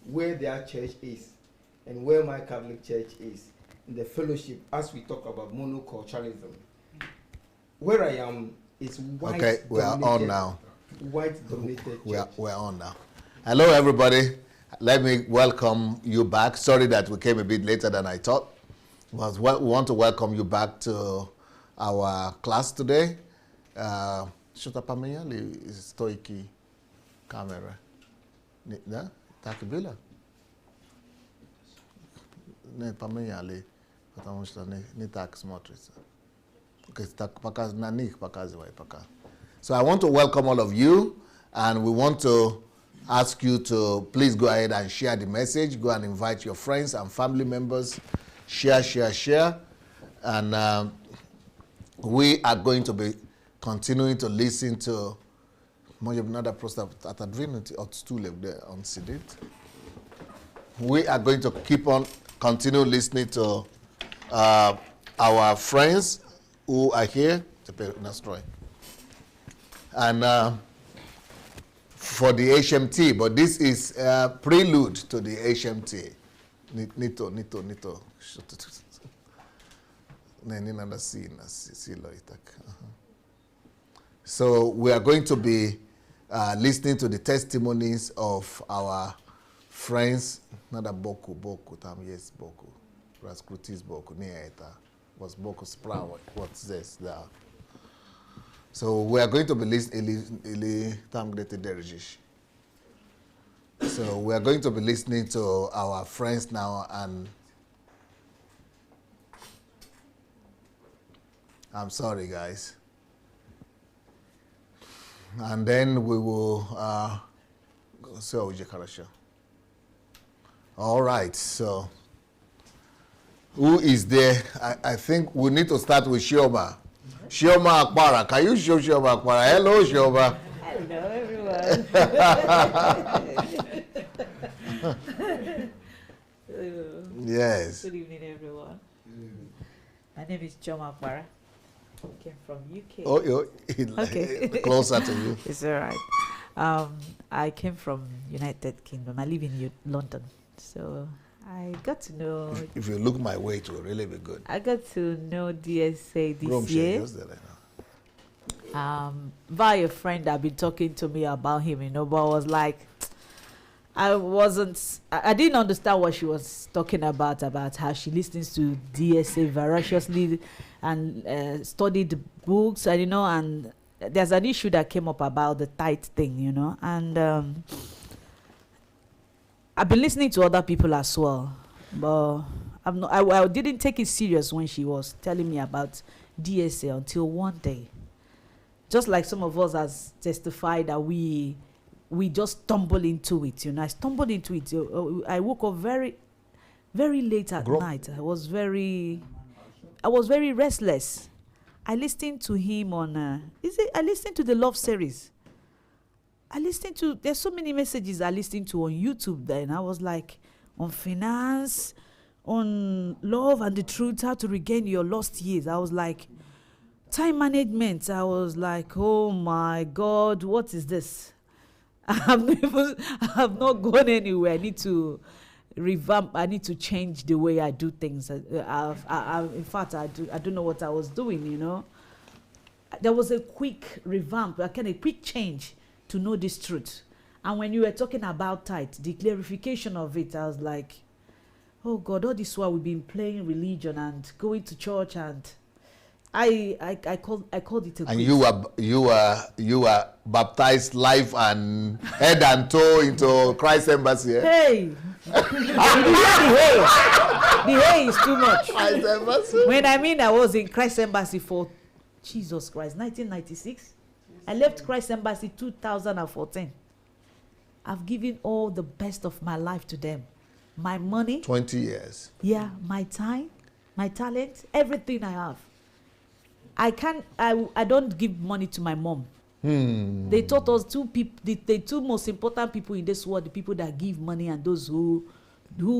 where their church is and where my Catholic church is in the fellowship as we talk about monoculturalism. Where I am is white. Okay, we are on now. White dominated church. We're on now. Hello, everybody. Let me welcome you back. Sorry that we came a bit later than I thought. We want to welcome you back to our class today. Shutapamaya is stoiki camera. Ne takibila. Ne pamaya le patamushta ne tak smotrisa. Okay, tak pakas nanik pakazi wai paka. So I want to welcome all of you, and we want to ask you to please go ahead and share the message. Go and invite your friends and family members. Share. And we are going to be continuing to listen to we are going to continue listening to our friends who are here. And for the HMT, but this is a prelude to the HMT. Nito. So we are going to be listening to the testimonies of our friends. Not a Boku, yes, Boku. Raskrutis Boku, Nieta. Was Boku Sprout. What's this? There. So we are going to be listening. So we are going to be listening to our friends now, and I'm sorry, guys. And then we will so all right, so who is there? I think we need to start with Shioma. Shioma Akbara. Can you show Shioma Akbara? Hello, Shioma. Hello, everyone. Yes. Good evening, everyone. My name is Chioma Akbara. I came from UK. Okay. Closer to you. It's all right. I came from United Kingdom. I live in London. So I got to know... If you look my way, it will really be good. I got to know DSA this year. By a friend that been talking to me about him, but I was like... I didn't understand what she was talking about how she listens to DSA voraciously and studied books, and there's an issue that came up about the tithe thing, and I've been listening to other people as well, but I didn't take it serious when she was telling me about DSA until one day. Just like some of us has testified that we just stumble into it, I stumbled into it. I woke up very, very late at night. I was very restless. I listened to him on, I listened to the love series. There's so many messages I listened to on YouTube then. I was like, on finance, on love and the truth, how to regain your lost years. I was like, time management. I was like, oh my God, what is this? I have not gone anywhere. I need to revamp. I need to change the way I do things. In fact, I don't know what I was doing, There was a quick revamp, a quick change to know this truth. And when you were talking about tithe, the clarification of it, I was like, oh God, all this while we've been playing religion and going to church, and I called it a and you were baptized live and head and toe into Christ Embassy. Hey, the hey is too much. Christ Embassy. When I was in Christ Embassy for Jesus Christ, 1996. I left Christ Embassy 2014. I've given all the best of my life to them. My money. 20 years. Yeah, my time, my talent, everything I have. I don't give money to my mom. They taught us the two most important people in this world, the people that give money and those who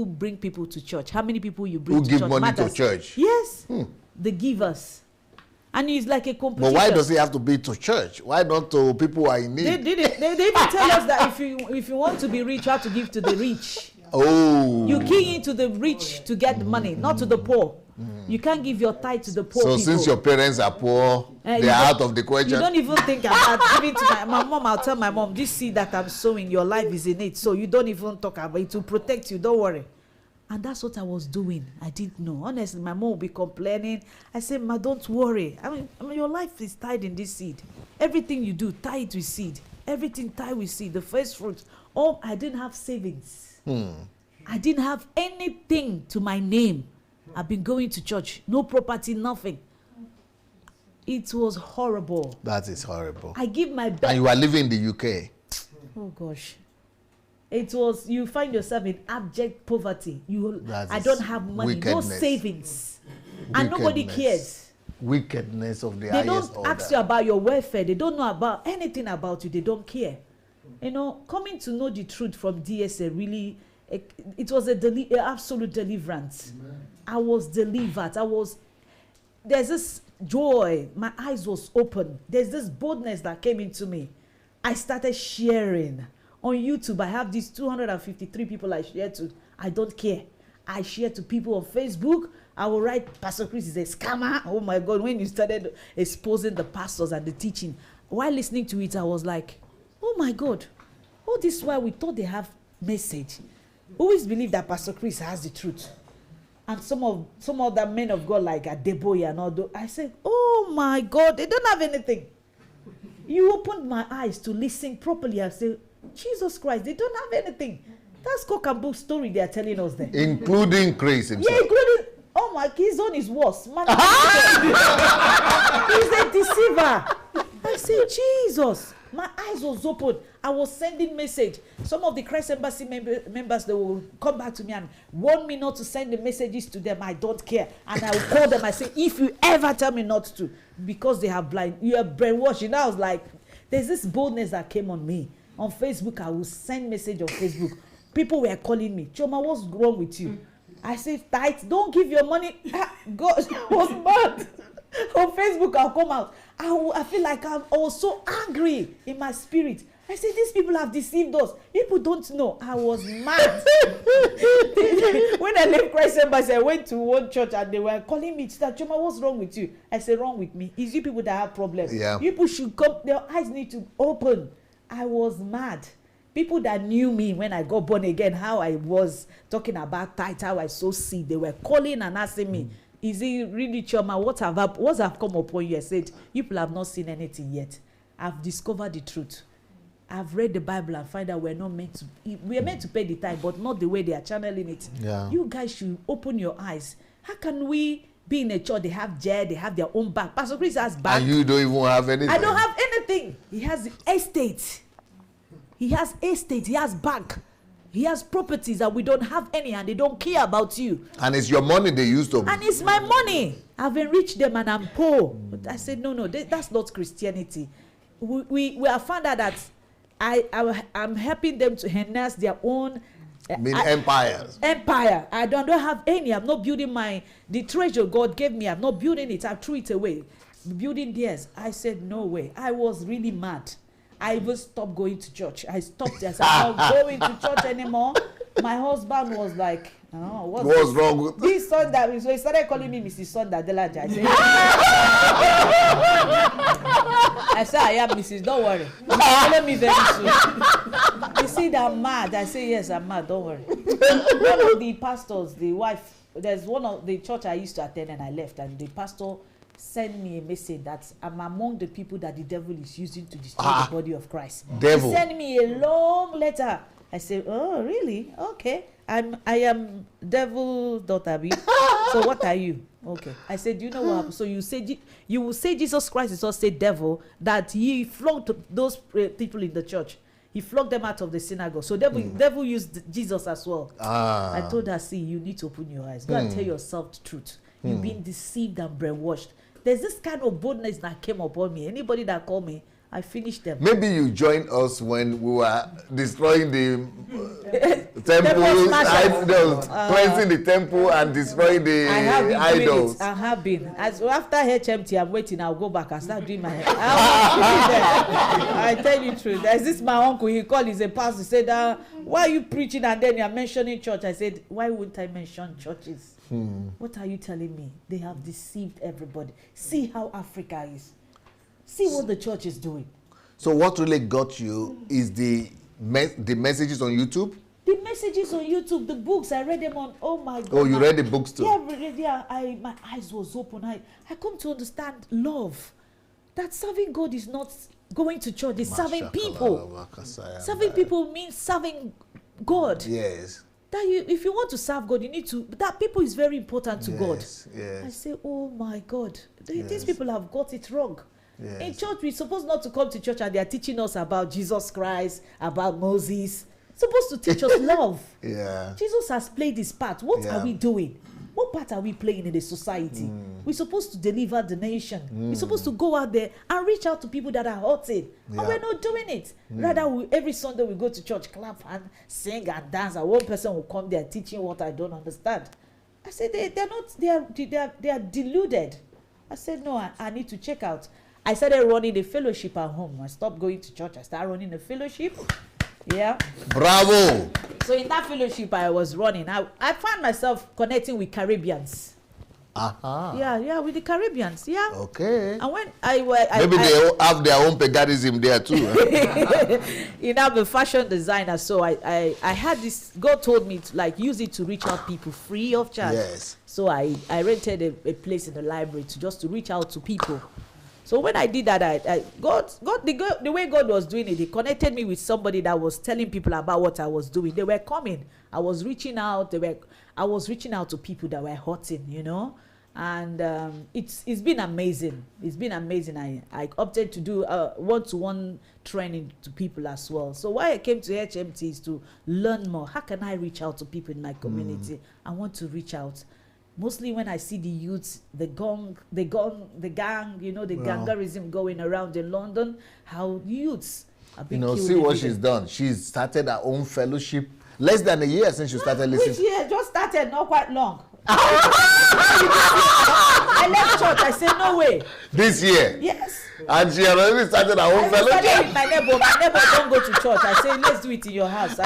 bring people to church. How many people you bring to church? Who give money to church? Yes, the givers. And it's like a competition. But why does it have to be to church? Why not to people who are in need? They tell us that if you want to be rich, you have to give to the rich. Oh. You key into the rich to get money, not to the poor. You can't give your tithe to the poor So people. since your parents are poor, they are out of the question. You don't even think about giving to my mom. I'll tell my mom, this seed that I'm sowing, your life is in it. So you don't even talk about it to protect you. Don't worry. And that's what I was doing. I didn't know. Honestly, my mom would be complaining. I said, Ma, don't worry. I mean, your life is tied in this seed. Everything you do, tie it with seed. Everything tied with seed. The first fruits. Oh, I didn't have savings. I didn't have anything to my name. I've been going to church. No property, nothing. It was horrible. That is horrible. I give my best. And you are living in the UK. Oh, gosh. It was, you find yourself in abject poverty. I don't have money, wickedness. no savings. And nobody cares. Wickedness of the They highest don't order. ask you about your welfare. They don't know about anything about you. They don't care. You know, coming to know the truth from DSA really, it was an absolute deliverance. Amen. I was delivered. There's this joy. My eyes was open. There's this boldness that came into me. I started sharing. On YouTube, I have these 253 people I share to. I don't care. I share to people on Facebook. I will write, Pastor Chris is a scammer. Oh my God, when you started exposing the pastors and the teaching, while listening to it, I was like, oh my God, all this while we thought they have message. Always believe that Pastor Chris has the truth. And some of the men of God like Adelaja and all those, I said, oh my God, they don't have anything. You opened my eyes to listen properly. I said, Jesus Christ, they don't have anything. That's cock and bull story they are telling us there. Including Chris himself. Yeah, including, oh my, his own is worse. Man, he's a deceiver. I said, Jesus, my eyes was open. I was sending message. Some of the Christ Embassy members, they will come back to me and warn me not to send the messages to them. I don't care. And I will call them. I say, if you ever tell me not to, because they have you are brainwashed. And I was like, there's this boldness that came on me. On Facebook, I will send message on Facebook. People were calling me, Choma, what's wrong with you? I said, tithe, don't give your money. God, I was mad. On Facebook, I'll come out. I feel like I was so angry in my spirit. I said, these people have deceived us. People don't know. I was mad. When I left Christ Embassy, I went to one church and they were calling me, Choma, what's wrong with you? I said, wrong with me? It's you people that have problems. Yeah. People should come, their eyes need to open. I was mad. People that knew me when I got born again, how I was talking about tithe, how I sow seed, they were calling and asking me, is it really Choma? What have come upon you? I said, you people have not seen anything yet. I've discovered the truth. I've read the Bible and find out we're meant to pay the tithe, but not the way they are channeling it. Yeah. You guys should open your eyes. How can we be in a church? They have jail, they have their own bank. Pastor Chris has bank. And you don't even have anything. I don't have anything. He has estate. He has estate. He has bank. He has properties that we don't have any, and they don't care about you. And it's your money they use to. And it's my money. I've enriched them and I'm poor. But I said, no, that's not Christianity. We have found out that I'm helping them to enhance their own empires. Empire. I don't have any. I'm not building the treasure God gave me. I'm not building it. I threw it away. Building theirs. I said, no way. I was really mad. I even stopped going to church. I stopped there. I said, I'm not going to church anymore. My husband was like, oh, what's wrong with this Sunday? So he started calling me Mrs. Sunday Adelaja. I said, I am Mrs. Don't worry. Follow me very soon. He said, I'm mad. I said, yes, I'm mad. Don't worry. One of the pastors, the wife, there's one of the church I used to attend and I left, and the pastor send me a message that I'm among the people that the devil is using to destroy the body of Christ. Devil. He sent me a long letter. I said, oh, really? Okay. I am devil daughter. So what are you? Okay. I said, you know what happened? So you will say Jesus Christ is also say devil, that he flogged those people in the church. He flogged them out of the synagogue. So devil used Jesus as well. I told her, see, you need to open your eyes. Go and tell yourself the truth. You've been deceived and brainwashed. There's this kind of boldness that came upon me. Anybody that called me, I finished them. Maybe you joined us when we were destroying the temple, cleansing the temple and destroying the idols. I have been. As after HMT, I'm waiting. I'll go back and start doing my hair. I tell you the truth. There's this my uncle. He called. He's a pastor. He said, "Why are you preaching and then you're mentioning church?" I said, "Why wouldn't I mention churches? What are you telling me? They have deceived everybody. See how Africa is. See what the church is doing." So what really got you is the messages on YouTube? The messages on YouTube, the books, I read them on, oh my God. Oh, you read the books too? Yeah, my eyes was open. I come to understand love. That serving God is not going to church, it's serving people. Serving people means serving God. Yes. That if you want to serve God, you need to, that people is very important to God. Yes. I say, oh my God, these people have got it wrong. Yes. In church, we're supposed not to come to church and they are teaching us about Jesus Christ, about Moses. Supposed to teach us love. Yeah. Jesus has played his part. What are we doing? What part are we playing in the society? We're supposed to deliver the nation. We're supposed to go out there and reach out to people that are hurting. And we're not doing it. Rather, every Sunday we go to church, clap and sing and dance, and one person will come there teaching what I don't understand. I said, they are deluded. I said, no, I need to check out. I started running a fellowship at home. I stopped going to church. I started running a fellowship. Yeah. Bravo. So in that fellowship I was running, I found myself connecting with Caribbeans. Yeah, with the Caribbeans. Yeah. Okay. And when maybe they have their own paganism there too. You know, I'm a fashion designer, so I had this. God told me to use it to reach out people free of charge. Yes. So I rented a place in the library to reach out to people. So when I did that, the way God was doing it, He connected me with somebody that was telling people about what I was doing. They were coming. I was reaching out. I was reaching out to people that were hurting, you know. And it's been amazing. It's been amazing. I opted to do one-to-one training to people as well. So why I came to HMT is to learn more. How can I reach out to people in my community? I want to reach out. Mostly when I see the youths, the gang, you know, the gangerism going around in London, how youths are being killed. See what she's done. She's started her own fellowship. Less than a year since she started listening. Which year? Just started, not quite long. I left church. I said, no way. This year? Yes. And she already started her own fellowship? I started with my neighbor. My neighbor don't go to church. I say, let's do it in your house. Is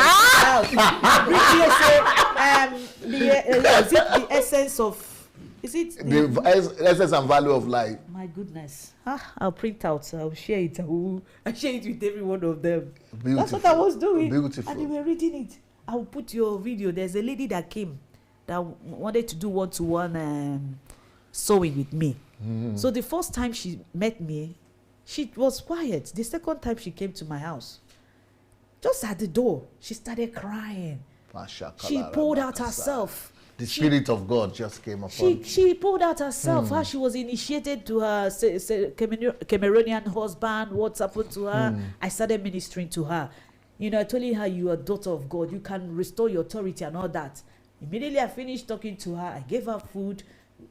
it the essence of... Is it the essence and value of life? My goodness. I'll print out. I'll share it. I'll share it with every one of them. Beautiful. That's what I was doing. Beautiful. And they were reading it. I'll put your video. There's a lady that came that wanted to do one-to-one sewing with me. So the first time she met me, she was quiet. The second time she came to my house, just at the door, she started crying. She poured out herself. The Spirit of God just came upon. She poured out herself, how she was initiated to her Cameroonian husband, what's happened to her. I started ministering to her. You know, I told her, you are a daughter of God. You can restore your authority and all that. Immediately I finished talking to her. I gave her food,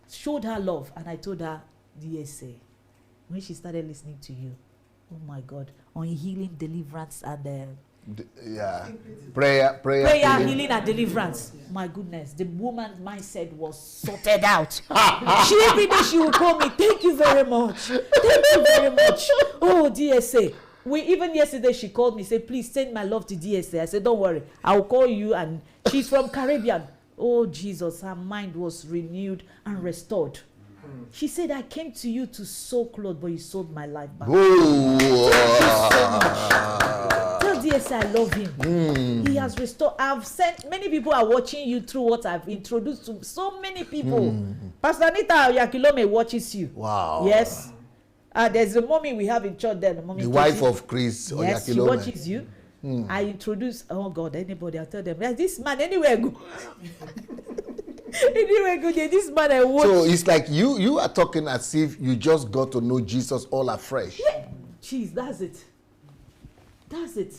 showed her love, and I told her, DSA, when she started listening to you, oh my God, on healing, deliverance, and prayer, healing and deliverance. My goodness, the woman's mindset was sorted out. Every day she would call me, thank you very much. Thank you very much. Oh, DSA. Even yesterday she called me, said, please send my love to DSA. I said, don't worry, I'll call you. And she's from Caribbean. Oh, Jesus, her mind was renewed and restored. She said, I came to you to sew clothes, but you sold my life back. Tell DSA I love him. He has restored. I've sent, many people are watching you through what I've introduced to so many people. Pastor Anita Yakilome watches you. Wow. Yes. There's a mommy we have in church there. The wife of Chris. Yes, she watches you. I introduce, oh God, anybody, I'll tell them, this man, anywhere go. Anywhere go, this man I watch. So it's like you are talking as if you just got to know Jesus all afresh. Yeah. Jeez, that's it. That's it.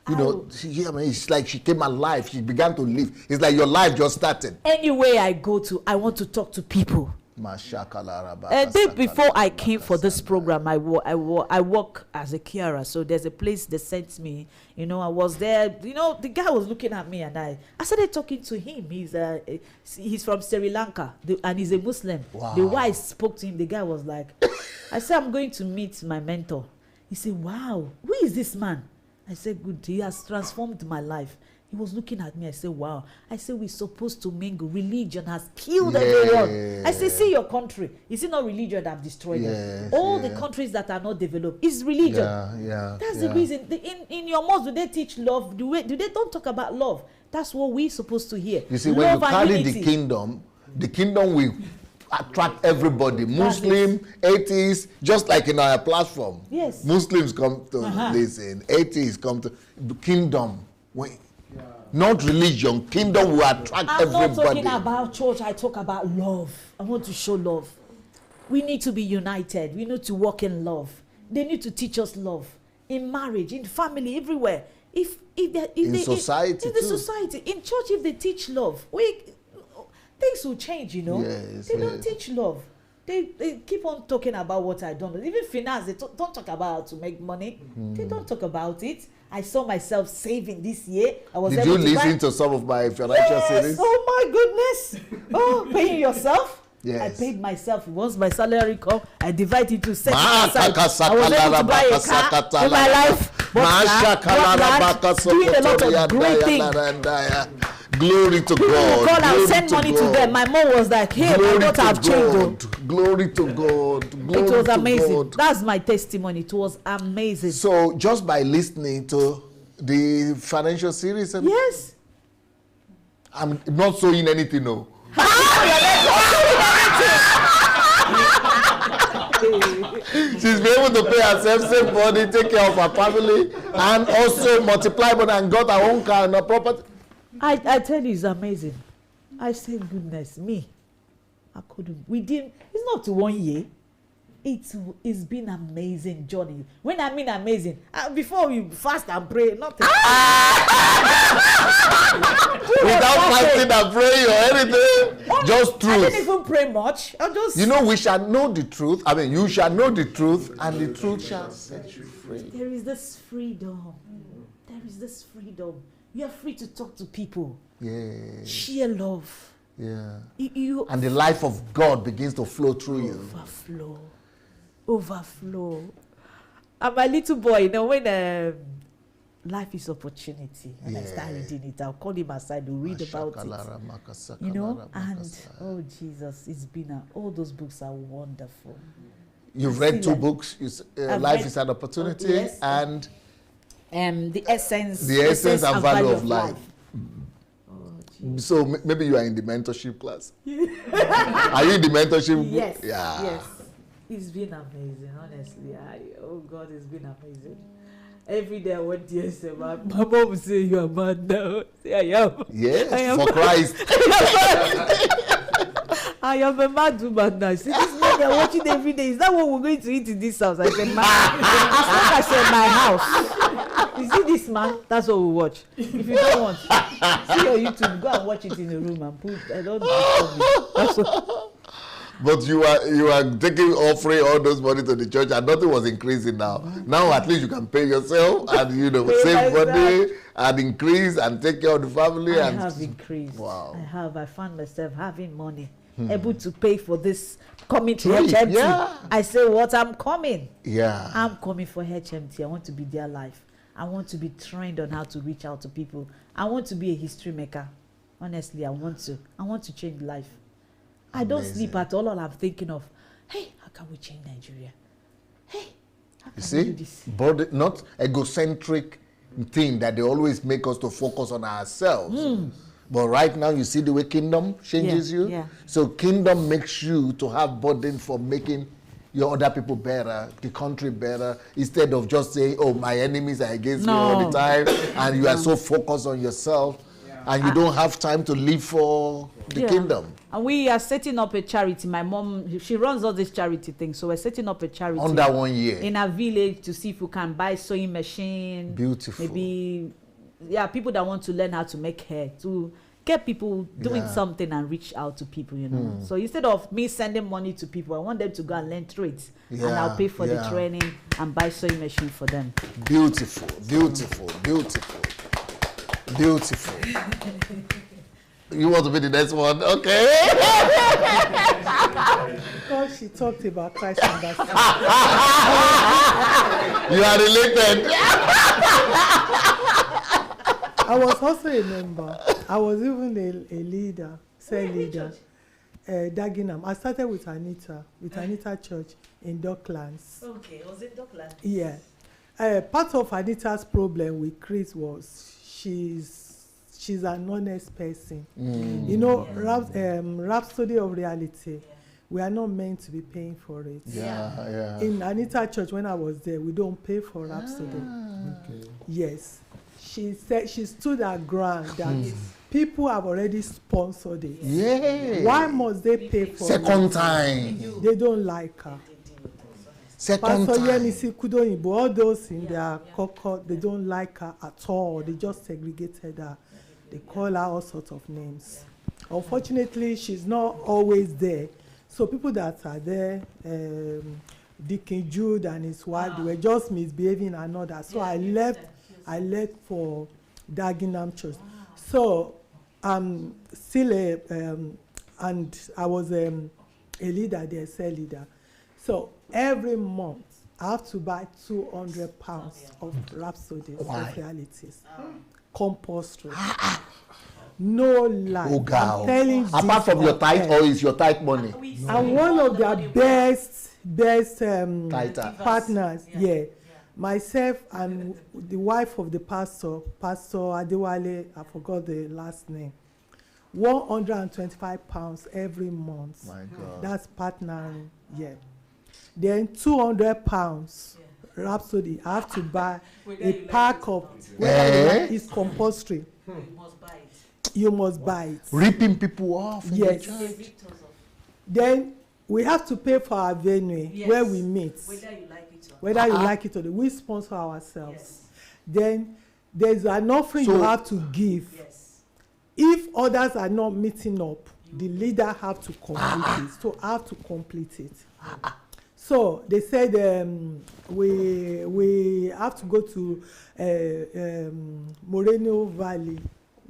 You know, it's like she came alive. She began to live. It's like your life just started. Anywhere I go to, I want to talk to people. A day before I came for this program, I work as a carer. So there's a place they sent me. You know, I was there. You know, the guy was looking at me, and I started talking to him. He's from Sri Lanka, and he's a Muslim. Wow. The wife spoke to him. The guy was like, I said, I'm going to meet my mentor. He said, wow, who is this man? I said, good, he has transformed my life. He was looking at me. I said, wow. I said, we're supposed to mingle. Religion has killed everyone. I said, see your country. Is it not religion that have destroyed them? All the countries that are not developed is religion. That's the reason. In your mosque, do they teach love? Do they don't talk about love? That's what we're supposed to hear. You see, when you carry the kingdom will attract everybody. Muslim, atheists, just like in our platform. Yes. Muslims come to listen. Atheists come to the kingdom. Not religion. Kingdom will attract everybody. I'm not talking about church. I talk about love. I want to show love. We need to be united. We need to walk in love. They need to teach us love in marriage, in family, everywhere. In society, in church, if they teach love, things will change. You know, they don't teach love. They keep on talking about what I don't know. Even finance, they don't talk about how to make money. They don't talk about it. I saw myself saving this year. Did you listen to some of my financial series? Oh my goodness! Oh, paying yourself? Yes. I paid myself. Once my salary come, I divide it to set aside. I was able to buy a car in my life. Doing a lot of great things. Glory to People God. People call and send money to them. My mom was like, hey, my daughter have changed. Glory to God. It was amazing. That's my testimony. It was amazing. So just by listening to the financial series, yes, I'm not sowing anything, no. She's been able to pay herself, save money, take care of her family, and also multiply money and got her own car and her property. I tell you, it's amazing. I said, goodness me, I couldn't. We didn't. It's not 1 year. It's been amazing journey. When I mean amazing, before we fast and pray, nothing. Without fasting and praying or anything, just truth. I didn't even pray much. You know, we shall know the truth. I mean, you shall know the truth, and the truth shall set you free. There is this freedom. There is this freedom. You are free to talk to people. Yeah. Share love. Yeah. And the life of God begins to flow through you. Overflow. And my little boy, you know, when life is opportunity, and I start reading it, I'll call him aside to read about it. You know, and oh Jesus, it's been all those books are wonderful. You've read 2 books. Life is an opportunity, yes, and the essence and value of life. So maybe you are in the mentorship class. Are you in the mentorship? Yes. Yeah. Yes. It's been amazing, honestly. Oh God, it's been amazing. Every day I went to DSM, my mom would say, you are mad now. Say, I am. Yes, I am for Christ. I am a mad woman now. See, this man they're watching every day. Is that what we're going to eat in this house? I said, man, I said, my house. You see this man? That's what we watch. If you don't want, see your YouTube, go and watch it in the room and put, I don't know. That's what. But you are taking offering all those money to the church, and nothing was increasing now. Now at least you can pay yourself and save money and increase and take care of the family. I have increased. Wow. I found myself having money, able to pay for this coming to HMT. Yeah. I say, what? I'm coming. Yeah. I'm coming for HMT. I want to be their life. I want to be trained on how to reach out to people. I want to be a history maker. Honestly, I want to change life. I don't sleep at all I'm thinking of, hey, how can we change Nigeria? Hey, how can we do this? But not egocentric thing that they always make us to focus on ourselves. But right now, you see the way kingdom changes you. Yeah. So kingdom makes you to have burden for making your other people better, the country better, instead of just saying, oh, my enemies are against me all the time, and you are so focused on yourself, and you don't have time to live for the kingdom. And we are setting up a charity. My mom, she runs all these charity things. So we're setting up a charity. Under 1 year. In a village to see if we can buy sewing machine. Beautiful. Maybe, people that want to learn how to make hair. To get people doing Yeah. something and reach out to people, you know. So instead of me sending money to people, I want them to go and learn trades, and I'll pay for the training and buy sewing machine for them. Beautiful, beautiful, beautiful, beautiful. You want to be the next one? Okay. Because she talked about Christ Embassy. You are related. I was also a member. I was even a leader, cell leader. Dagenham. I started with Anita Church in Docklands. Okay, was it Docklands? Yeah. Part of Anita's problem with Chris was she's an honest person. You know, Rhapsody of Reality. We are not meant to be paying for it. Yeah. In Anita Church, when I was there, we don't pay for Rhapsody. Okay. Yes. She said she stood her ground that people have already sponsored it. Yeah. Why must they pay for Second it? time. They don't like her. Second Pastor time. Yemisi Kudoyinbo, all those in their cohort, they don't like her at all. They just segregated her. They call her all sorts of names. Unfortunately, she's not always there. So people that are there, Deacon Jude and his wife, they were just misbehaving and all that. So I left for Dagenham Church. So I'm still and I was a leader there, cell leader. So every month I have to buy £200 of Rhapsody Realities. Compulsory. No lie. Oh, God. I'm telling you. Apart from your tithe, or is your tithe money? And one of their best Tither. partners, yeah. Myself and the wife of the pastor Adelaja, I forgot the last name. £125 every month. My God. That's partnering, yeah. Then £200 Rhapsody. I have to buy a pack of. It's compulsory. You must buy it. You must buy it. Ripping people off. in the Yes. church. Then we have to pay for our venue where we meet. Whether you like it or not. Whether you like it or not, we sponsor ourselves. Yes. Then there's an offering you have to give. Yes. If others are not meeting up, the leader have to complete it. So I have to complete it. So they said we have to go to Moreno Valley.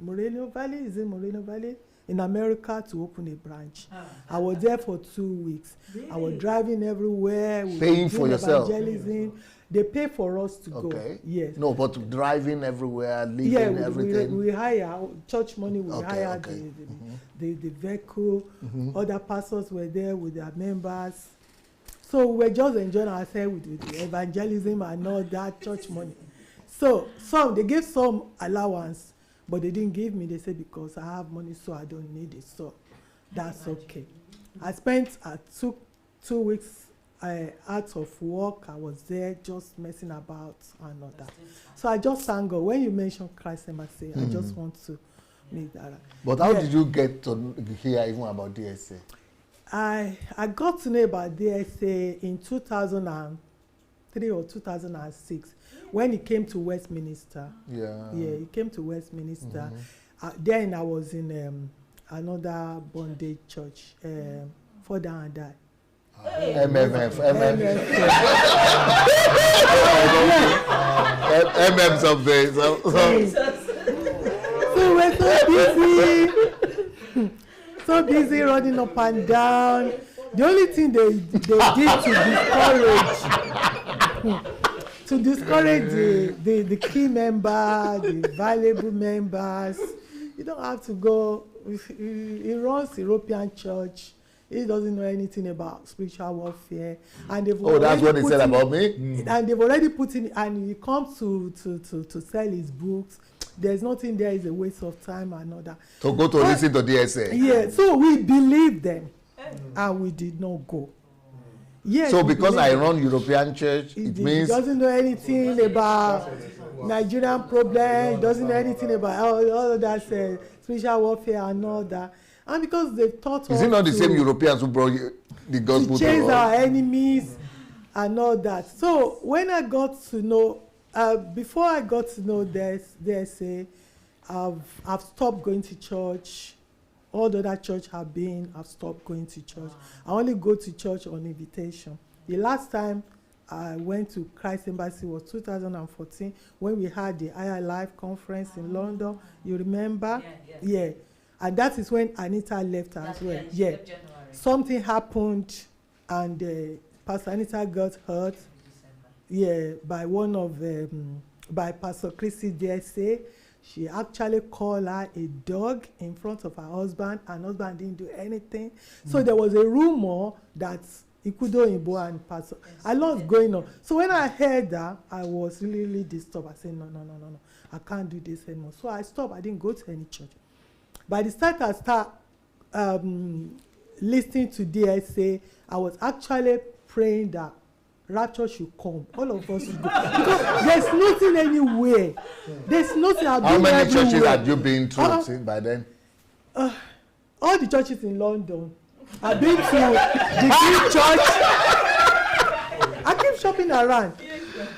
Moreno Valley, is it Moreno Valley? In America to open a branch. I was there for 2 weeks. Really? I was driving everywhere. We Paying were for doing yourself? evangelism. They pay for us to go. Okay. Yes. No, but driving everywhere, leaving everything. We hire church money. We Okay, hire okay. the vehicle. Other pastors were there with their members. So we were just enjoying ourselves with the evangelism and all that church money. So they gave some allowance, but they didn't give me. They said because I have money, so I don't need it. So that's okay. I spent 2 weeks out of work. I was there just messing about and all that. So I just thank God. When you mentioned Christ Embassy, I just want to make that. But how did you get to hear even about DSA? I got to know about DSA in 2003 or 2006 when he came to Westminster. Yeah. Yeah, he came to Westminster. Then I was in another bondage church, For Down and Die. MM something. So we're so busy running up and down. The only thing they did to discourage the key members, the valuable members. You don't have to go. He runs European church. He doesn't know anything about spiritual warfare, and they've that's what they said about me. And they've already put in, and he comes to sell his books. There's nothing there. Is a waste of time and all that. To go to listen to DSA. Yeah, so we believed them, and we did not go. Yes. So because I run European church, it means he doesn't know anything about Nigerian problems. He doesn't know anything about all of that spiritual warfare and all that. And because they taught us, is it not the same Europeans who brought the gospel to chase to our us? enemies and all that? So when I got to know, before I got to know DSA, I've stopped going to church. All the other church I've stopped going to church. I only go to church on invitation. The last time I went to Christ Embassy was 2014 when we had the Higher Life conference in London. You remember? Yeah. And that is when Anita left as well. Yeah. Something happened and Pastor Anita got hurt. Yeah, by one of by Pastor Chrissy DSA. She actually called her a dog in front of her husband, and husband didn't do anything. So there was a rumor that Ikudo Ibo and Pastor, a lot going on. So when I heard that, I was really, really disturbed. I said, no, I can't do this anymore. So I stopped. I didn't go to any church. By the time I start listening to DSA, I was actually praying that rapture should come. All of us should go. Because there's nothing anywhere. There's nothing. How many churches have you been to since by then? All the churches in London. I've been to the Green Church. I keep shopping around.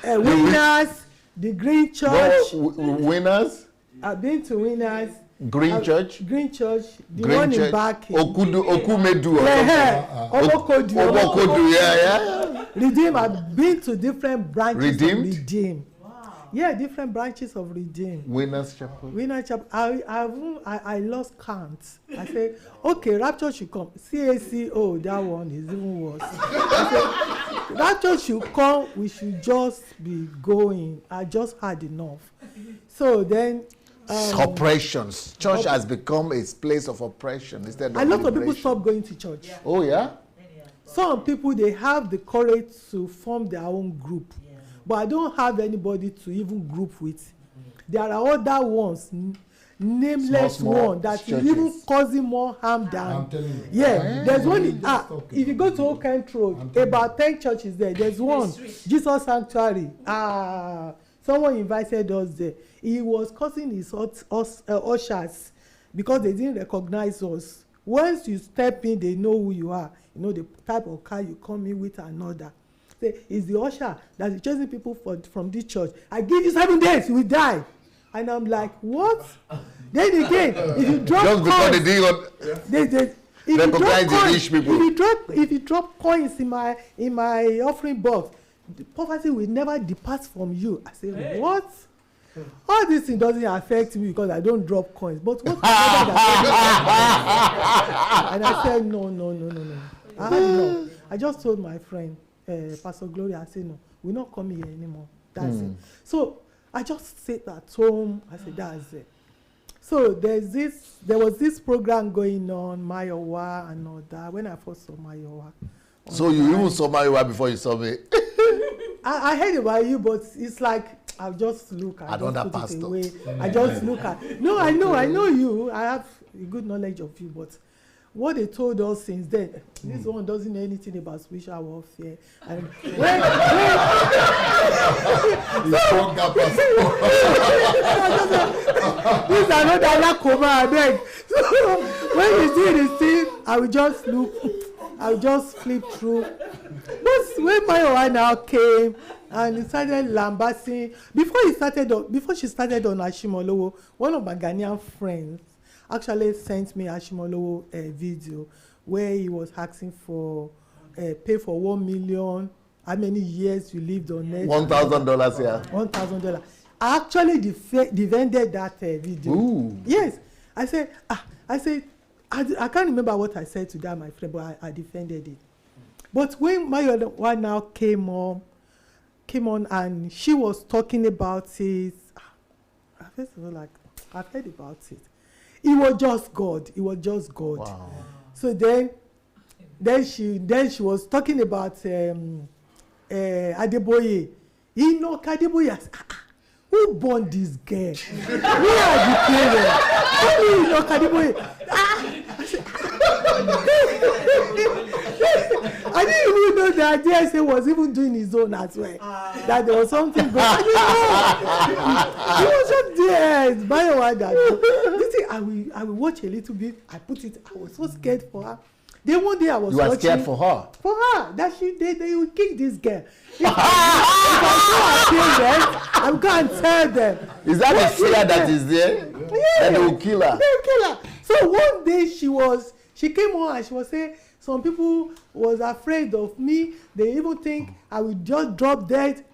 Winners, the Green Church. Winners? I've been to Winners. Green Church? Green Church. The Green one Church. in Baki. Okumedu. Obokodu. Yeah. Redeem. I've been to different branches Redeemed? of Redeem. Wow. Yeah, different branches of Redeem. Winners Chapel. Winners Chapel. I lost count. I said, okay, rapture should come. CACO, that one is even worse. I said, rapture should come. We should just be going. I just had enough. So then. Oppressions. Church has become a place of oppression instead of a lot of people liberation. stop going to church. Yeah. Oh, yeah? Some people, they have the courage to form their own group. Yeah. But I don't have anybody to even group with. There are other ones, nameless small ones, that churches. is even causing more harm than. I'm telling you. Yeah, there's one. If you go to Oak Kent Road, about 10 churches there. There's one, Jesus Sanctuary. Someone invited us there. He was causing his ushers because they didn't recognize us. Once you step in, they know who you are. You know the type of car you come in with, another. Say, it's the usher that is chasing people from this church. I give you 7 days, you will die. And I'm like, what? Then again, if you drop just because coins, they didn't recognize the rich people. If you drop coins in my offering box, the poverty will never depart from you. I say, what? All this thing doesn't affect me because I don't drop coins. But what? And I said, no. I had enough. I just told my friend, Pastor Gloria, I said, no, we're not coming here anymore. That's it. So I just sat at home. I said, that's it. So there was this program going on, Mayowa and all that. When I first saw Mayowa. So you even saw Mayowa before you saw me? I heard about you, but it's like I'll just look at it away. I just look at. No, I know you. I have a good knowledge of you, but what they told us since then, this one doesn't know anything about spiritual warfare. And this is another Yakova, I beg. So when you see this thing, I will just look. I'll just flip through. But when my wife now came and he started lambasting, before she started on Ashimolowo, one of my Ghanaian friends actually sent me Ashimolowo video where he was asking for pay for 1 million. How many years you lived on it? $1,000, yeah. $1,000. I actually defended that video. Ooh. Yes, I said. I can't remember what I said to that, my friend, but I defended it. But when my other one now came on and she was talking about it, first of all, like, I've heard about it. It was just God. It was just God. Wow. So then she was talking about Adeboye. You know, Adeboye, who born this girl? Where are the parents? How do you know Adeboye? I didn't even know that DSA was even doing his own as well. That there was something going on. He was just there. By the way, I will watch a little bit. I put it. I was so scared for her. Then one day I was watching. You were scared for her? For her. That they will kick this girl. I'm going to tell them. Is that the fear that is there? Yeah. That they will kill her? They will kill her. So one day she came on and she was saying, some people was afraid of me. They even think I will just drop dead.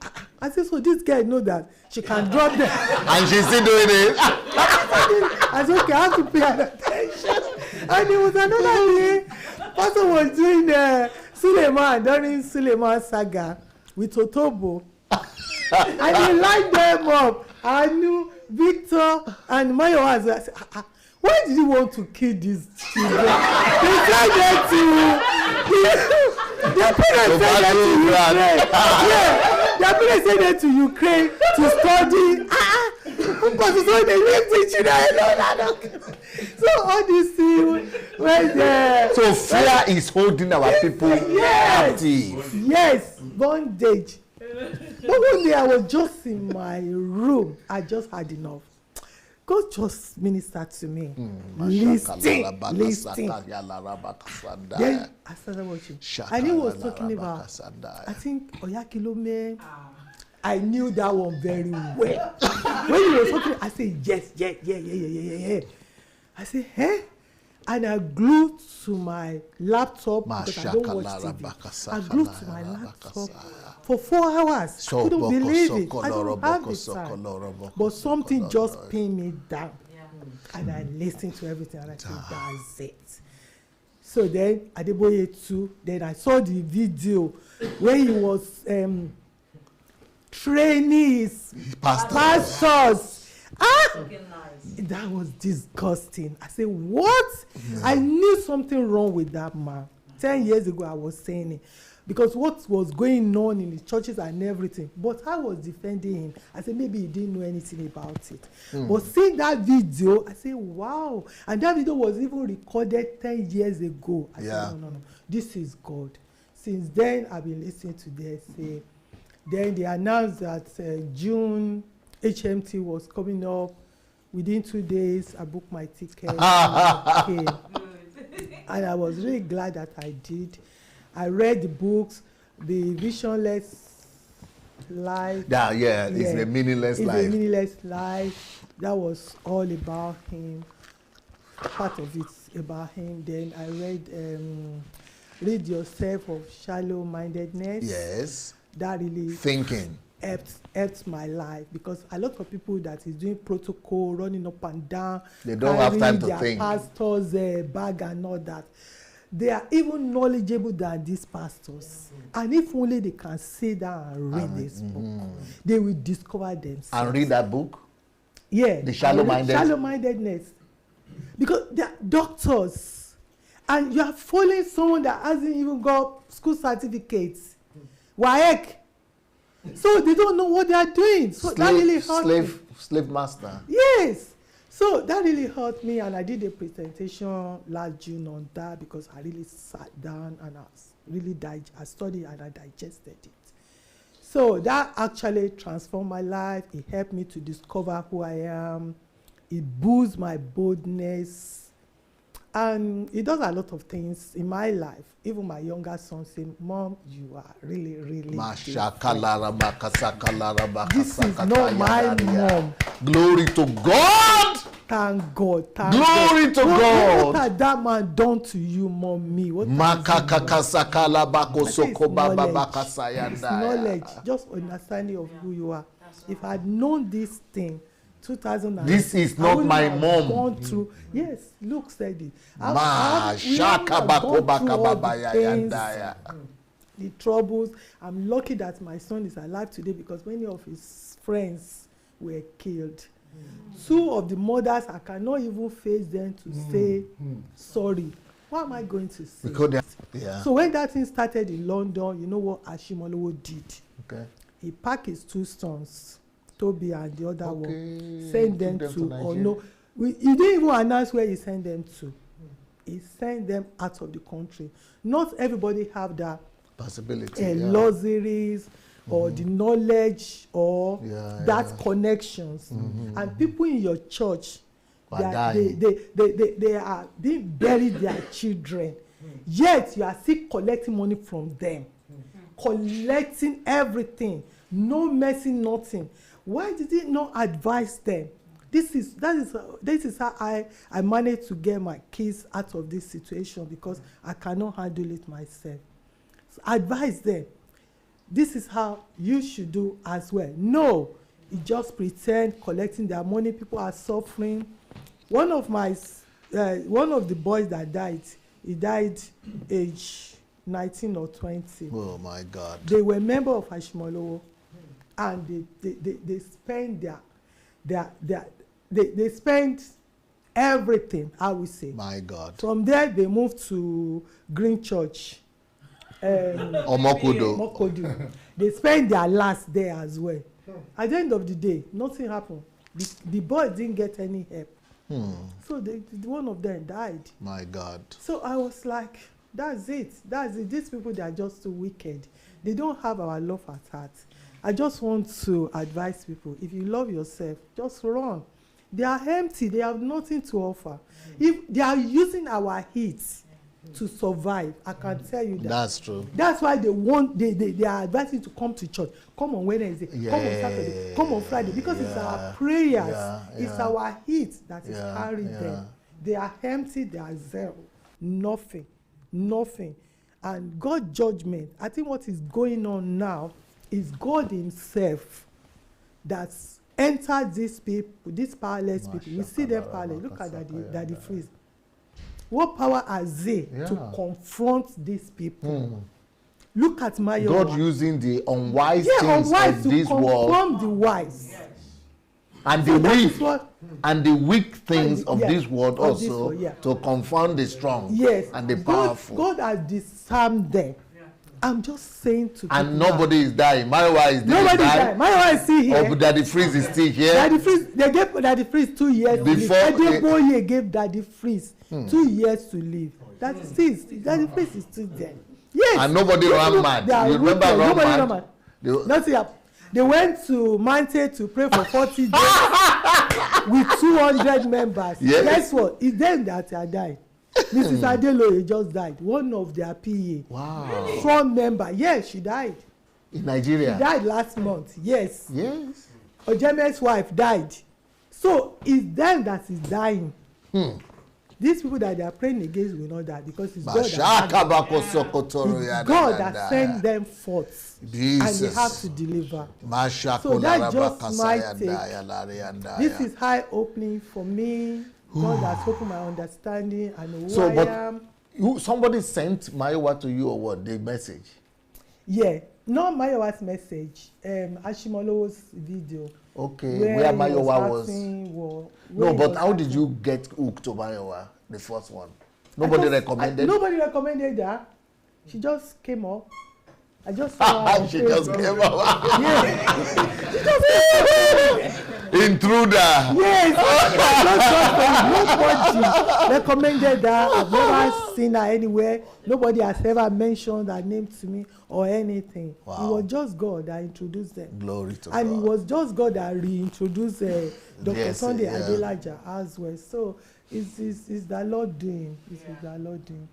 I said, so this girl know that she can drop dead. And she's still doing it. I said, okay, I have to pay attention. And there was another day, Pastor was doing Suleiman, during Suleiman saga with Otobo. And he lined them up. I knew Victor and Mayo was like, why did you want to kill these children? They said that to their parents said that to Ukraine. Yeah, their parents said that to Ukraine to study. But so they leave the children alone. So all these things when so fear is holding our people captive. Yes, bondage. But one day I was just in my room. I just had enough. God just ministered to me. Listen. Then I started watching. And he was talking about, I think, Oyakilome. I knew that one very well. When he was talking, I said, yes. I said, eh? And I glued to my laptop because I don't watch TV. I glued to my laptop for 4 hours. I couldn't believe it. I don't have the time. But something just pinned me down. And I listened to everything and I said, that's it. So then, Adeboye too, then I saw the video where he was training his pastors. That was disgusting. I said, what? I knew something wrong with that man. 10 years ago, I was saying it. Because what was going on in the churches and everything. But I was defending him. I said, maybe he didn't know anything about it. But seeing that video, I said, wow. And that video was even recorded 10 years ago. I said, no. This is God. Since then, I've been listening to this. Then they announced that June HMT was coming up. Within 2 days, I booked my ticket. And I came. And I was really glad that I did. I read the books, The Visionless Life. It's the meaningless life. It's the meaningless life. That was all about him. Part of it's about him. Then I read Read Yourself of Shallow Mindedness. Yes. That really helped my life, because a lot of people that is doing protocol, running up and down, they don't have time to their think. Pastors bag and all that. They are even knowledgeable than these pastors. And if only they can sit down and read this book, they will discover themselves. And read that book? Yeah. The Shallow-mindedness. Because they are doctors. And you are following someone that hasn't even got school certificates. WAEC. So they don't know what they are doing. So that really hurt me. Slave master. Yes. So that really hurt me, and I did a presentation last June on that, because I really sat down and I studied and I digested it. So that actually transformed my life. It helped me to discover who I am. It boosts my boldness. And it does a lot of things in my life. Even my younger son said, Mom, you are really, really This is not my mom. Glory to God. Thank God. Glory to God. What has that man done to you, Mommy? What it's knowledge. Just understanding of who you are. If I had known this thing, 2000. This is not my mom. Gone through, yes, Luke said it. The troubles. I'm lucky that my son is alive today, because many of his friends were killed. 2 of the mothers, I cannot even face them to say sorry. What am I going to say? So when that thing started in London, you know what Ashimolowo did? Okay. He packed his 2 sons, Toby and the other one, send them to or no. He didn't even announce where he sent them to. He sent them out of the country. Not everybody have that possibility, luxuries or the knowledge or connections. And people in your church, they are being buried their children. Yet you are still collecting money from them, collecting everything. No mercy, nothing. Why did he not advise them? This is how I managed to get my kids out of this situation, because I cannot handle it myself. So advise them. This is how you should do as well. No, you just pretend collecting their money. People are suffering. One of the boys that died, he died age 19 or 20. Oh my God. They were member of Ashimolowo, and they spent they spent everything, I would say. My God. From there, they moved to Green Church. Mokodo. They spent their last there as well. At the end of the day, nothing happened. The boys didn't get any help. So one of them died. My God. So I was like, that's it. These people, they are just too wicked. They don't have our love at heart. I just want to advise people, if you love yourself, just run. They are empty. They have nothing to offer. If they are using our heat to survive, I can tell you that. That's true. That's why they are advising to come to church. Come on Wednesday, come on Saturday, come on Friday, because it's our prayers, it's our heat that is carrying them. They are empty, they are zero, nothing. And God's judgment, I think what is going on now is God himself that's entered these people, these powerless people. We see them powerless. Look at Daddy Freeze. What power has they to confront these people? Look at my God using the unwise things of this world, confront the wise, and the weak things of this world also to confound the strong and the powerful. God has disarmed them. I'm just saying to people. And nobody is dying. Maiwa is dying. Maiwa is still here. Oh, but Daddy Freeze is still here. Daddy Freeze, they gave Daddy Freeze 2 years Before to live. Adeboye gave Daddy Freeze 2 years to live. Daddy Freeze is still there. Yes. And nobody ran mad. You remember ran mad? Nothing happened. They went to Mante to pray for 40 days with 200 members. Yes. Guess what? It's them that are dying. Mrs. Adelaja just died. One of their PA. Wow. Front member. Yes, she died. In Nigeria? She died last month. Yes. Yes. Ojeme's wife died. So it's them that is dying. These people that they are praying against will not die, because it's God that sent them forth. Jesus. And they have to deliver. So that's just my take. This is eye-opening for me. God has opened my understanding and who I am. Somebody sent Maiwa to you, or what? The message? Yeah, not Maiwa's message. Ashimolowo's video. Okay, where Maiwa was. No, but how did you get hooked to Maiwa, the first one? Nobody recommended? Nobody recommended her. She just came up. I just saw her. She just came up. Yeah. She just came up. Intruder. Yes. Nobody recommended her. I've never seen her anywhere. Nobody has ever mentioned her name to me or anything. Wow. It was just God that introduced them. Glory to God. And it was just God that reintroduced Dr. Sunday Adelaja as well. So it's the Lord doing. It's the Lord doing.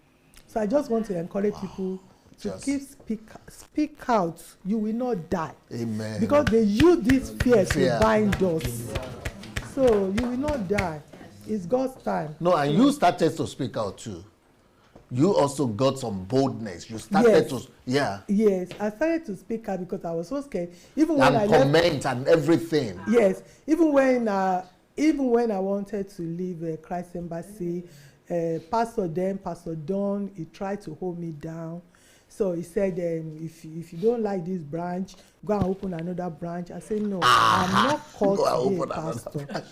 So I just want to encourage people to speak out. You will not die. Amen. Because they use this fear to bind us. So you will not die. It's God's time. No, and you started to speak out too. You also got some boldness. You started to, Yes, I started to speak out because I was so scared. Even when I comment and everything. Yes, even when I wanted to leave Christ Embassy, Pastor Don, he tried to hold me down. So he said, if you don't like this branch, go and open another branch. I said, no, I'm not called to be a pastor.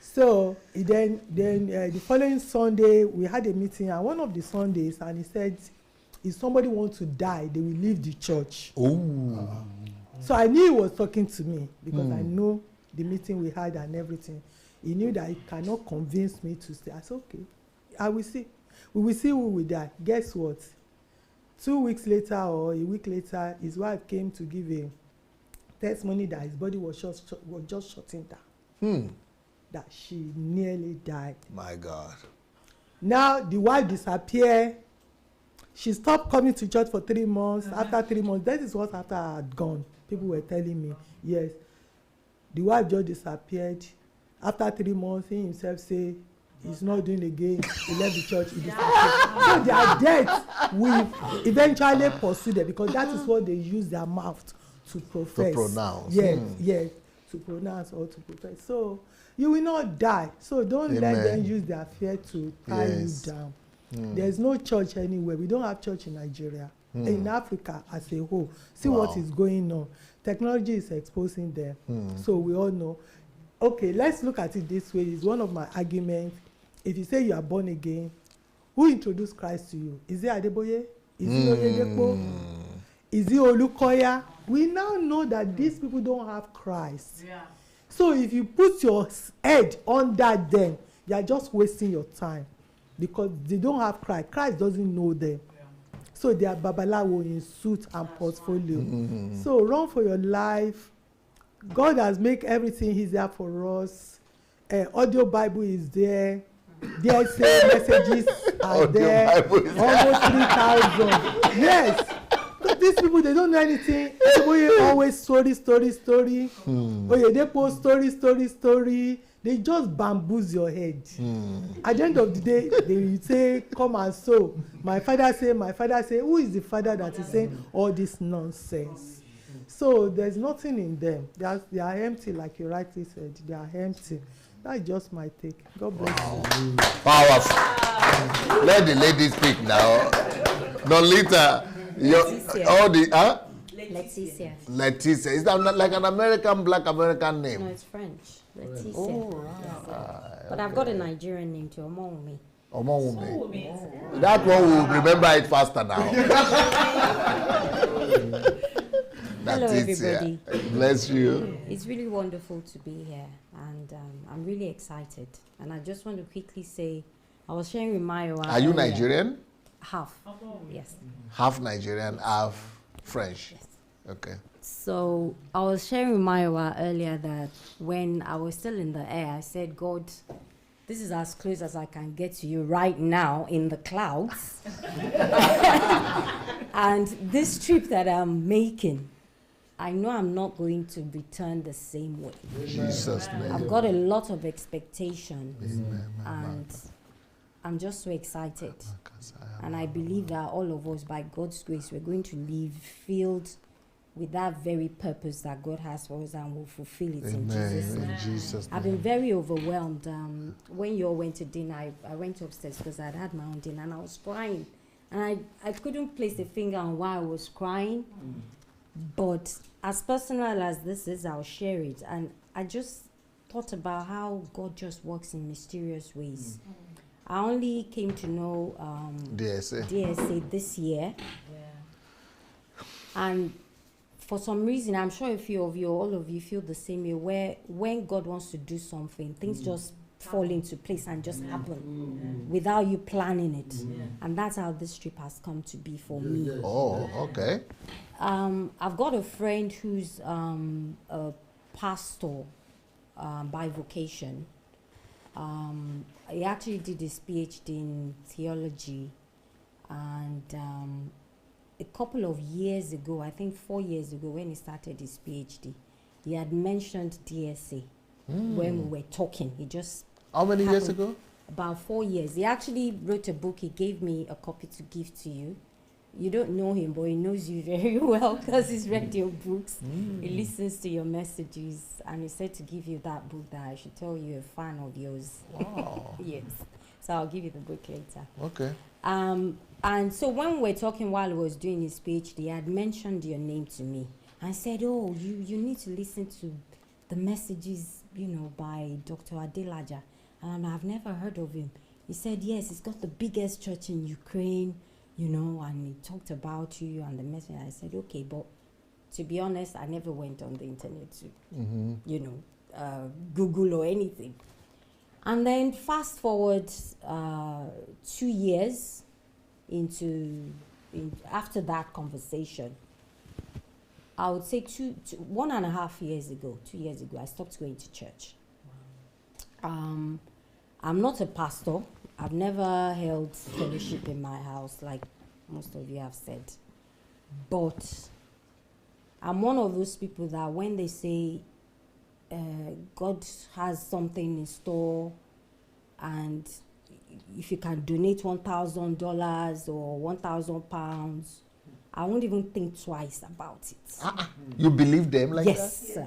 So then the following Sunday, we had a meeting, and one of the Sundays, and he said, if somebody wants to die, they will leave the church. Ooh. So I knew he was talking to me, because I know the meeting we had and everything. He knew that he cannot convince me to stay. I said, okay, I will see. We will see who will die. Guess what? 2 weeks later or a week later, his wife came to give a testimony that his body was just shutting down. That she nearly died. My God. Now the wife disappeared. She stopped coming to church for 3 months. After 3 months, that is what after I had gone. People were telling me, yes, the wife just disappeared. After 3 months, he himself say he's not doing again. He left the church, he disappeared. So their death will eventually pursue them because that is what they use their mouth to profess. To pronounce. Yes, yes, to pronounce or to profess. So you will not die. So don't Amen. let them use their fear to tie you down. There's no church anywhere. We don't have church in Nigeria. In Africa as a whole. See what is going on. Technology is exposing them. So we all know. Okay, let's look at it this way. It's one of my arguments. If you say you are born again, who introduced Christ to you? Is it Adeboye? Is it Oyedepo? Is it Olukoya? We now know that these people don't have Christ. Yeah. So if you put your head under them, you are just wasting your time because they don't have Christ. Christ doesn't know them. Yeah. So they are babalawo in suit and portfolio. So run for your life. God has made everything easier for us. Audio Bible is there. DSA messages are there. Almost 3,000. Yes. These people, they don't know anything. Always story. Oyedepo story. They just bamboozle your head. At the end of the day, they say, come and sow. My father say, who is the father that is saying all this nonsense? So there's nothing in them. They are empty, like you rightly said. They are empty. That's just my take. God bless you. Powerful. Let the ladies speak now. Lolita, all the Leticia. Is that like an American, black American name? No, it's French. Leticia. Oh, right. But I've got a Nigerian name too, Omowumi. Omowumi. That one will remember it faster now. Hello, everybody. Bless you. It's really wonderful to be here, and I'm really excited. And I just want to quickly say, I was sharing with Mayo. Are you Nigerian? Half. Yes. Half Nigerian, half French. Yes. Okay. So I was sharing with Mayowa earlier that when I was still in the air, I said, God, this is as close as I can get to you right now in the clouds. And this trip that I'm making, I know I'm not going to return the same way. Jesus' name. I've got a lot of expectation. And I'm just so excited. And I believe that all of us, by God's grace, we're going to leave filled with that very purpose that God has for us, and will fulfill it in Jesus' name. I've been very overwhelmed. When you all went to dinner, I went upstairs because I'd had my own dinner and I was crying. And I couldn't place a finger on why I was crying. But as personal as this is, I'll share it. And I just thought about how God just works in mysterious ways. I only came to know DSA this year. And for some reason, I'm sure a few of you, all of you feel the same way, where when God wants to do something, things just fall into place and just happen without you planning it. And that's how this trip has come to be for me. Oh, okay. I've got a friend who's a pastor by vocation. He actually did his PhD in theology, and a couple of years ago, I think 4 years ago, when he started his PhD, he had mentioned DSA when we were talking. He just... How many years ago? About 4 years. He actually wrote a book. He gave me a copy to give to you. You don't know him, but he knows you very well because he's read your books. He listens to your messages, and he said to give you that book, that I should tell you a fan of yours. Wow. Yes. So I'll give you the book later. Okay. And so when we were talking while he was doing his PhD, he had mentioned your name to me. I said, oh, you need to listen to the messages, by Dr. Adelaja. And I've never heard of him. He said, yes, he's got the biggest church in Ukraine, and he talked about you and the message. I said, okay, but to be honest, I never went on the internet to, Google or anything. And then fast forward 2 years after that conversation, I would say 1.5 years ago, 2 years ago, I stopped going to church. I'm not a pastor. I've never held fellowship in my house. Like, most of you have said. But I'm one of those people that when they say God has something in store, and if you can donate $1,000 or £1,000, I won't even think twice about it. You believe them like that? Yes, sir.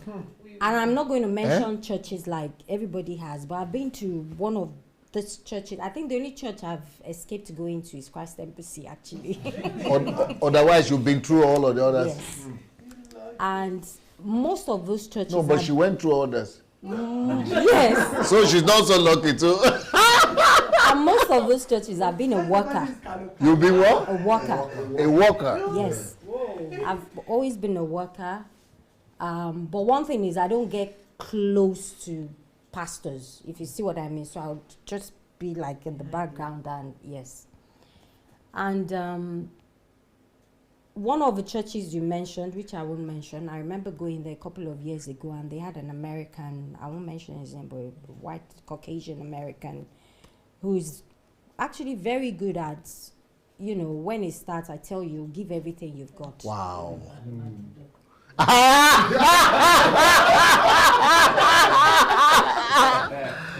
And I'm not going to mention churches like everybody has, but I've been to one of these churches. I think the only church I've escaped going to is Christ Embassy, actually. Otherwise, you've been through all of the others. Yes. And most of those churches... No, but she went through others. Yes. So she's not so lucky too. And most of those churches have been a worker. You've been what? A worker. A worker? Yes. I've always been a worker. But one thing is I don't get close to pastors, if you see what I mean. So I'll just be like in the background, and yes. And one of the churches you mentioned, which I won't mention, I remember going there a couple of years ago, and they had an American, I won't mention his name, but a white Caucasian American, who's actually very good at, you know, when it starts, I tell you, give everything you've got. Wow.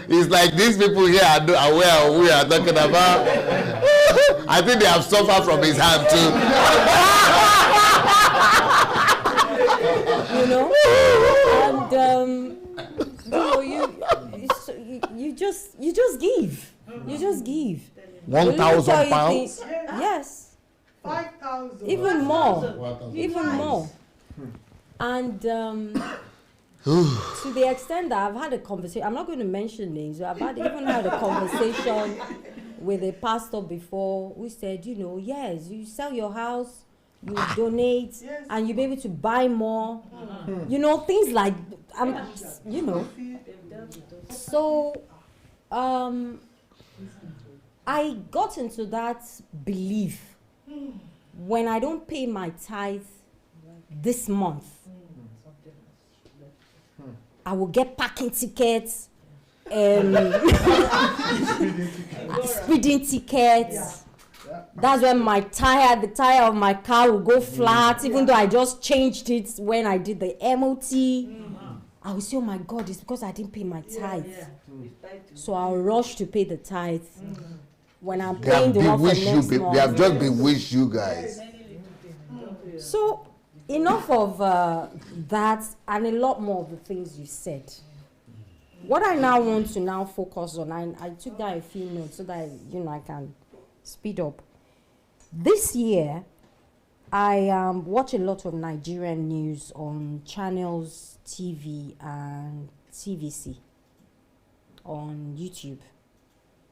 It's like these people here are aware of who we are talking about. I think they have suffered from his hand too. You know, and you just give. You just give. £1,000? Yes. 5,000. Even more. Even more. And to the extent that I've had a conversation, I'm not going to mention names, but I've even had a conversation with a pastor before who said, you know, yes, you sell your house, you donate, and you'll be able to buy more. You know, things like, you know. So, I got into that belief when I don't pay my tithe this month, I will get parking tickets, speeding tickets. That's when the tire of my car will go flat, even though I just changed it when I did the MOT. I will say, oh my God, it's because I didn't pay my tithe. So I'll rush to pay the tithe. When I'm paying the one for next month. They have just bewitched you guys. So, enough of that and a lot more of the things you said. What I now want to now focus on, I took down a few notes so that, you know, I can speed up. This year, I watch a lot of Nigerian news on channels, TV and TVC on YouTube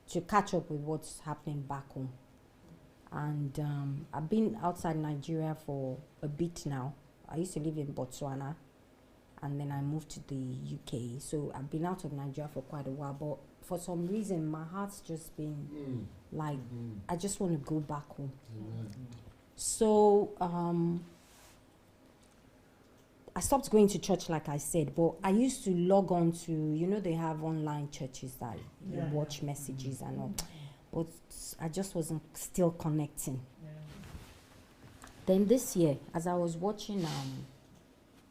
to catch up with what's happening back home. And I've been outside Nigeria for a bit now. I used to live in Botswana, and then I moved to the UK. So I've been out of Nigeria for quite a while, but for some reason, my heart's just been like, I just want to go back home. So I stopped going to church, like I said, but I used to log on to, you know, they have online churches that you watch messages and all. But I just wasn't still connecting. Then this year, as I was watching,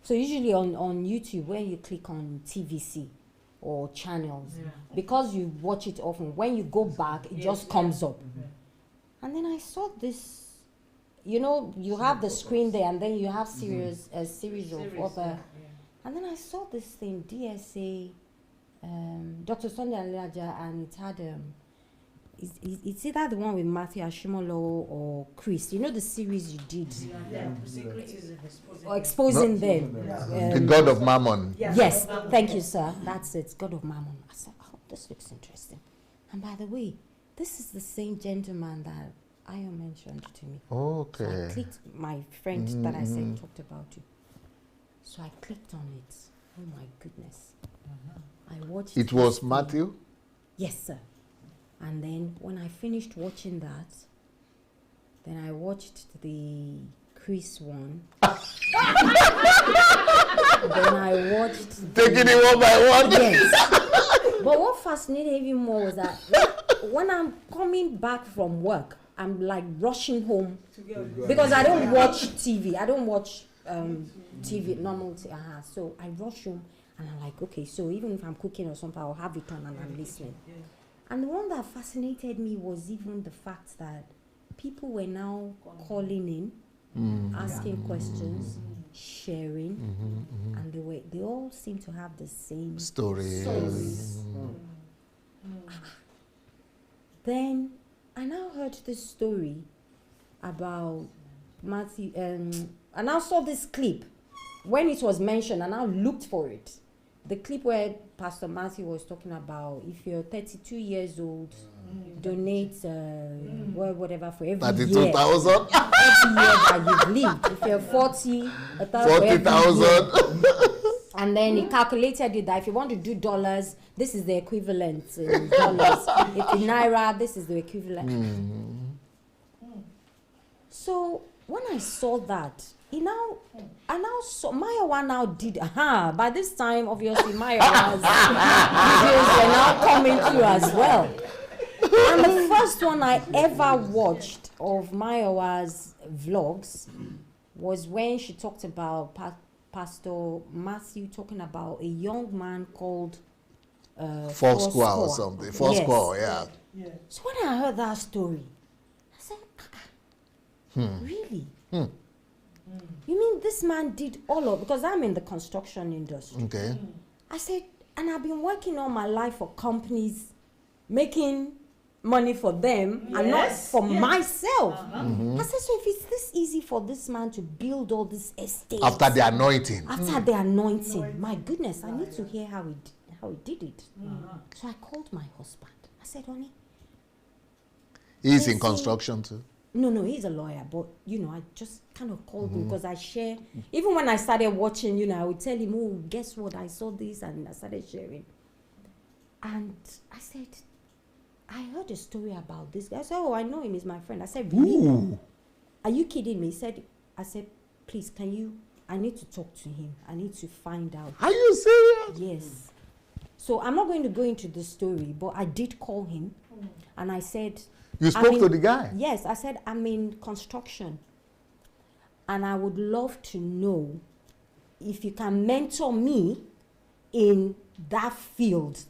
so usually on YouTube, when you click on TVC or channels, because you watch it often, when you go back, it just comes up. And then I saw this, you know, you have the screen there, and then you have a series of other, and then I saw this thing, DSA, Dr. Sunday Adelaja, and it had it's either the one with Matthew Ashimolo or Chris. You know the series you did? Or exposing them. The God of Mammon. Yes, thank you, sir. That's it, God of Mammon. I said, oh, this looks interesting. And by the way, this is the same gentleman that Ayo mentioned to me. Okay. So I clicked, my friend that I said talked about you. So I clicked on it. Oh my goodness. I watched it. Was Matthew? Yes, sir. And then when I finished watching that, then I watched the Chris one. Then I watched... Taking it one by one? Yes. But what fascinated even more was that when I'm coming back from work, I'm like rushing home because I don't watch TV. I don't watch TV normal. So I rush home and I'm like, okay, so even if I'm cooking or something, I'll have it on and I'm listening. And the one that fascinated me was even the fact that people were now calling in, asking questions, sharing, and they all seem to have the same stories. Then I now heard this story about Matthew, I now saw this clip when it was mentioned, and I looked for it. The clip where Pastor Matthew was talking about if you're 32 years old, donate whatever for every 32,000. year that you've lived. If you're 40, 40,000. And then he calculated it that if you want to do dollars, this is the equivalent in dollars. If in naira, this is the equivalent. So when I saw that, I now saw Mayowa now did. By this time, obviously, Mayowa's videos were now coming through as well. And the first one I ever watched of Mayowa's vlogs was when she talked about Pastor Matthew talking about a young man called Foursquare or something. Foursquare, Yeah. So when I heard that story, I said, really? You mean this man did all of, because I'm in the construction industry. Okay. I said, and I've been working all my life for companies, making money for them and not for myself. I said, so if it's this easy for this man to build all this estate After the anointing. My goodness, I need to hear how he did it. So I called my husband. I said, honey, He's in construction too. No, he's a lawyer, but I just kind of called him because I share. Even when I started watching, I would tell him, oh, guess what? I saw this, and I started sharing. And I said, I heard a story about this guy. I said, oh, I know him, he's my friend. I said, really? Ooh. Are you kidding me? I said, please, I need to talk to him. I need to find out. Are you serious? Yes. So I'm not going to go into the story, but I did call him, and I said, You spoke to the guy? Yes, I said, I'm in construction, and I would love to know if you can mentor me in that field,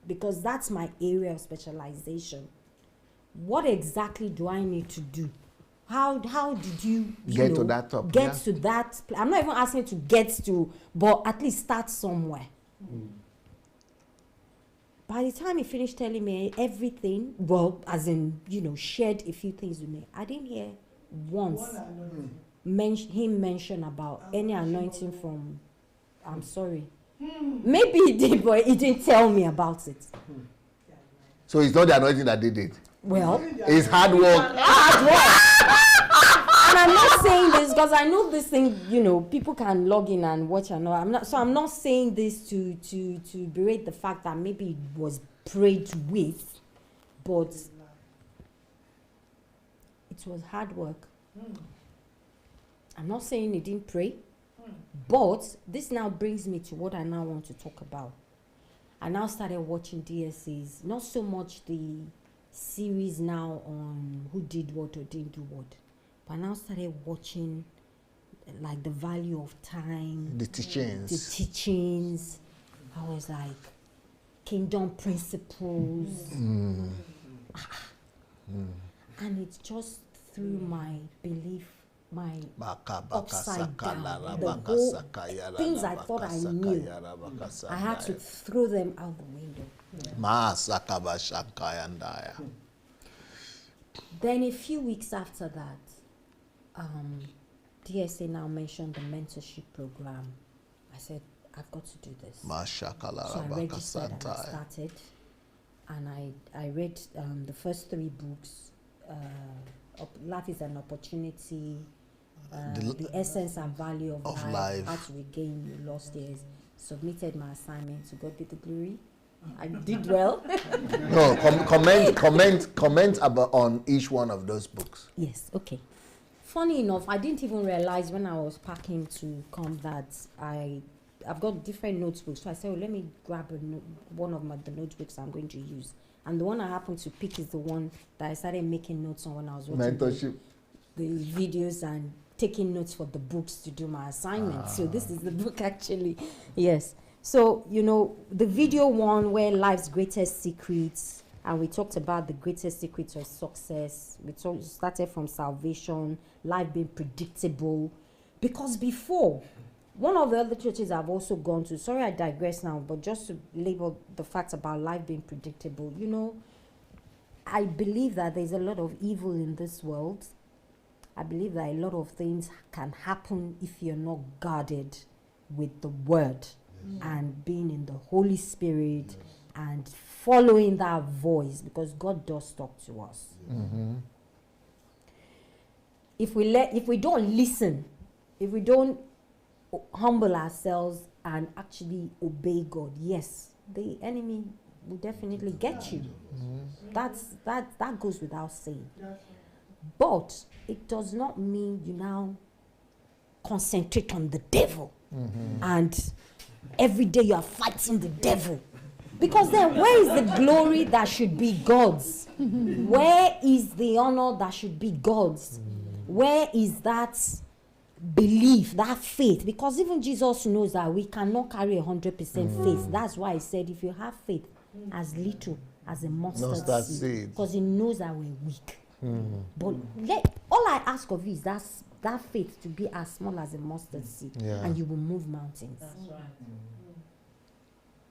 because that's my area of specialization. What exactly do I need to do? How did you get to that top? To that? I'm not even asking to get to, but at least start somewhere. By the time he finished telling me everything, well, as in, shared a few things with me, I didn't hear once him mention about any anointing from, I'm sorry. Maybe he did, but he didn't tell me about it. So it's not the anointing that did it? Well, it's hard work. And I'm not saying this because I know this thing, people can log in and watch and all. I'm not saying this to berate the fact that maybe it was prayed with, but it was hard work. I'm not saying he didn't pray, but this now brings me to what I now want to talk about. I now started watching DSCs, not so much the series now on who did what or didn't do what, but I now started watching like the value of time, the teachings. I was like, kingdom principles, and it just threw my belief, my upside down. The whole things I thought I knew, I had to throw them out the window. Then a few weeks after that, DSA now mentioned the mentorship program. I said, I've got to do this. So I registered and I started. And I read the first 3 books. Life is an Opportunity, the Essence and Value of Life, How to Regain Your Lost Years. Submitted my assignment. To God be the glory. I did well. No, comment about on each one of those books. Yes, okay. Funny enough, I didn't even realize when I was packing to come that I've got different notebooks. So I said, let me grab one of the notebooks I'm going to use. And the one I happened to pick is the one that I started making notes on when I was watching Mentorship. the videos and taking notes for the books to do my assignments. So this is the book actually. Yes. So, you know, the video one where life's greatest secrets, and we talked about the greatest secrets of success. We started from salvation, life being predictable. Because before, one of the other churches I've also gone to, sorry I digress now, but just to label the facts about life being predictable, you know, I believe that there's a lot of evil in this world. I believe that a lot of things can happen if you're not guarded with the word and being in the Holy Spirit and following that voice, because God does talk to us. If we don't listen, if we don't humble ourselves and actually obey God, yes, the enemy will definitely get you. That goes without saying. But it does not mean you now concentrate on the devil and every day you are fighting the devil. Because then where is the glory that should be God's? Where is the honor that should be God's? Where is that belief, that faith? Because even Jesus knows that we cannot carry 100% faith. That's why he said, if you have faith as little as a mustard seed, because he knows that we're weak. But all I ask of you is that faith to be as small as a mustard seed, and you will move mountains. That's right.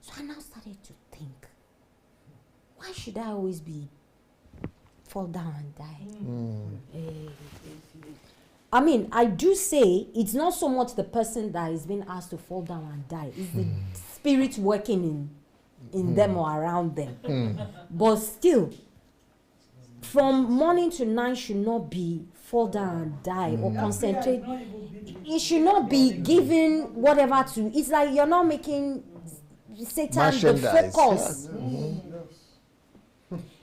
So I now started to think, why should I always fall down and die? I mean, I do say it's not so much the person that is being asked to fall down and die. It's the spirit working in them or around them. But still, from morning to night should not be fall down and die or concentrate. It should not be giving whatever to. It's like you're not making Satan the focus.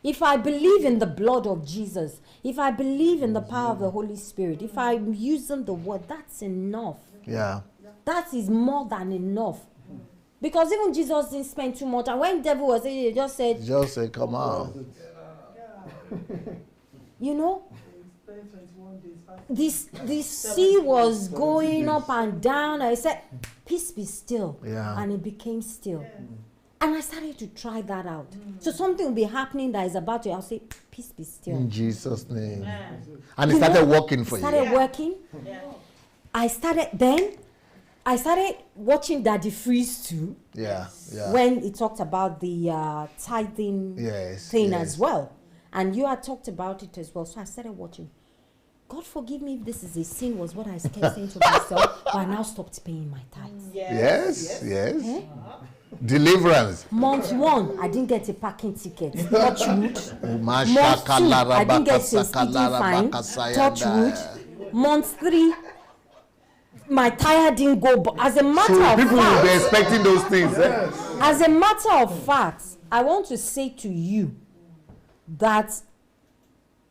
If I believe in the blood of Jesus, if I believe in the power of the Holy Spirit, if I'm using the word, that's enough. Yeah. That is more than enough. Because even Jesus didn't spend too much. And when the devil was there, he just said, come on. You know, this sea was going up and down. I said, peace be still. Yeah. And it became still. And I started to try that out. So something will be happening that is about to, I'll say, peace be still. In Jesus' name. And it started working for you. Started working. Yeah. I started watching Daddy Freeze too. Yeah. When he talked about the tithing thing as well. And you had talked about it as well. So I started watching. God forgive me if this is a sin, was what I kept saying to myself. But I now stopped paying my tithes. Yes. Eh? Deliverance. Month 1, I didn't get a parking ticket. Touch wood. Month 2, I didn't get a speeding fine. Touch wood. Month 3, my tire didn't go. But as a matter of fact, people will be expecting those things. As a matter of fact, I want to say to you that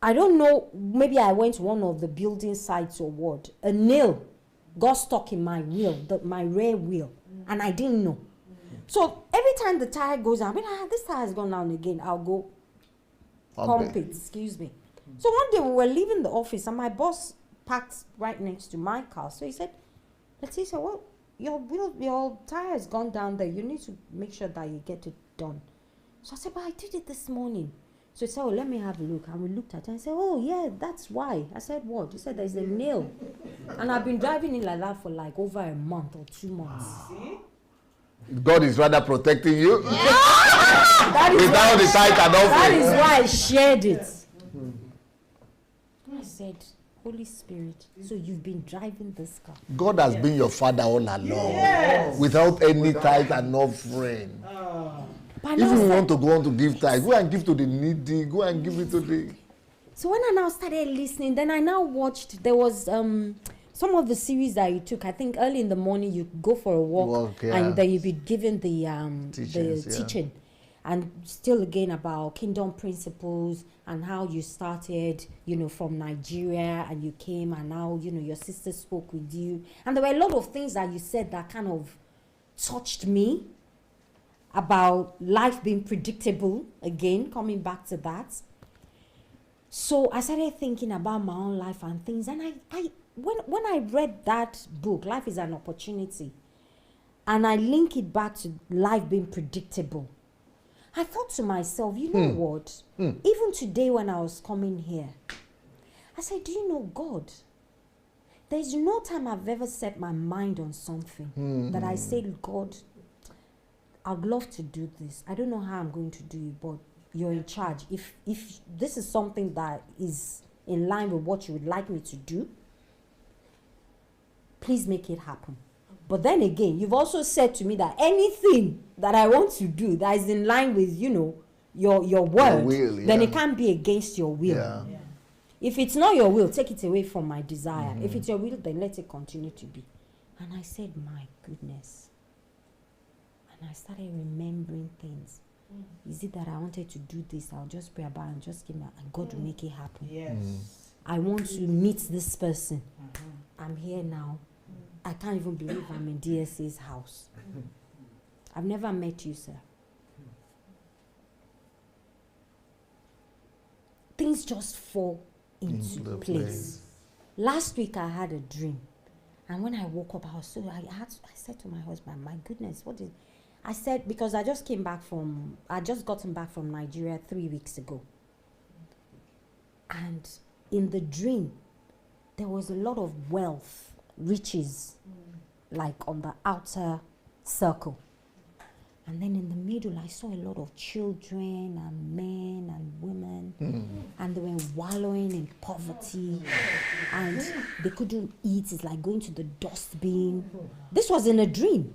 I don't know. Maybe I went to one of the building sites or what. A nail got stuck in my wheel, my rear wheel, and I didn't know. So every time the tire goes down, I mean, this tire has gone down again. I'll go pump it. Excuse me. So one day we were leaving the office, and my boss parked right next to my car. So he said, Leticia, well, your tire has gone down there. You need to make sure that you get it done. So I said, but I did it this morning. So he said, oh, let me have a look. And we looked at it and said, oh, yeah, that's why. I said, what? He said, there's a nail. And I've been driving it like that for like over a month or 2 months. See? God is rather protecting you. That is why I shared it. I said, Holy Spirit, so you've been driving this car. God has been your father all along, without any tithe and offering. If you want to go on to give tithe, go and give to the needy. Go and give it to the. So when I now started listening, then I now watched. There was some of the series that you took. I think early in the morning you go for a walk, and then you be given the teaching, and still again about kingdom principles and how you started, from Nigeria, and you came, and now your sister spoke with you, and there were a lot of things that you said that kind of touched me. about life being predictable, again, coming back to that. So I started thinking about my own life and things. And when I read that book, Life is an Opportunity, and I link it back to life being predictable, I thought to myself, you know what? Even today when I was coming here, I said, do you know God? There's no time I've ever set my mind on something that I said, God, I'd love to do this. I don't know how I'm going to do it, but you're in charge. If this is something that is in line with what you would like me to do, please make it happen. But then again, you've also said to me that anything that I want to do that is in line with, you know, your word, will, then it can't be against your will. Yeah. If it's not your will, take it away from my desire. If it's your will, then let it continue to be. And I said, my goodness. And I started remembering things. Is it that I wanted to do this? I'll just pray about it and just give me, and God will make it happen. Yes. I want to meet this person. I'm here now. I can't even believe I'm in DSA's house. I've never met you, sir. Things just fall into place. Last week I had a dream, and when I woke up, I said to my husband, my goodness, what is... I said, because I just gotten back from Nigeria 3 weeks ago. And in the dream, there was a lot of wealth, riches, like on the outer circle. And then in the middle, I saw a lot of children and men and women, and they were wallowing in poverty, and they couldn't eat. It's like going to the dustbin. This was in a dream.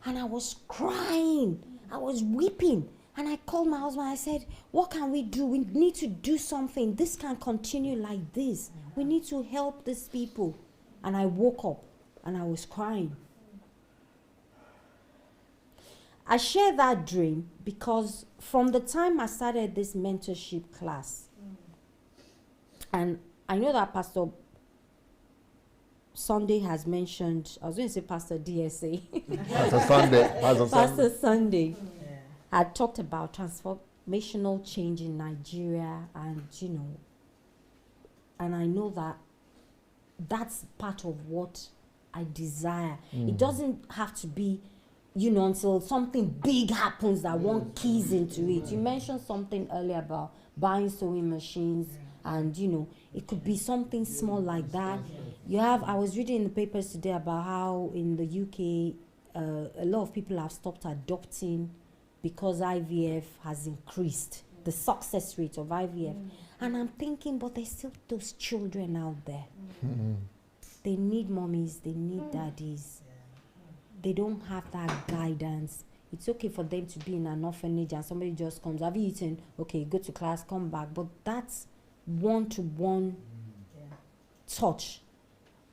And I was crying. I was weeping. And I called my husband. I said, what can we do? We need to do something. This can't continue like this. We need to help these people. And I woke up and I was crying. I share that dream because from the time I started this mentorship class, and I know that Pastor Sunday has mentioned, I was going to say Pastor DSA. Pastor Sunday had talked about transformational change in Nigeria, and you know, and I know that that's part of what I desire. It doesn't have to be, you know, until something big happens that one keys into it. You mentioned something earlier about buying sewing machines, and you know, it could be something small like that. I was reading in the papers today about how in the UK, a lot of people have stopped adopting because IVF has increased, the success rate of IVF. And I'm thinking, but there's still those children out there. They need mommies, they need daddies. They don't have that guidance. It's okay for them to be in an orphanage and somebody just comes, have you eaten? Okay, go to class, come back. But that's one-to-one touch.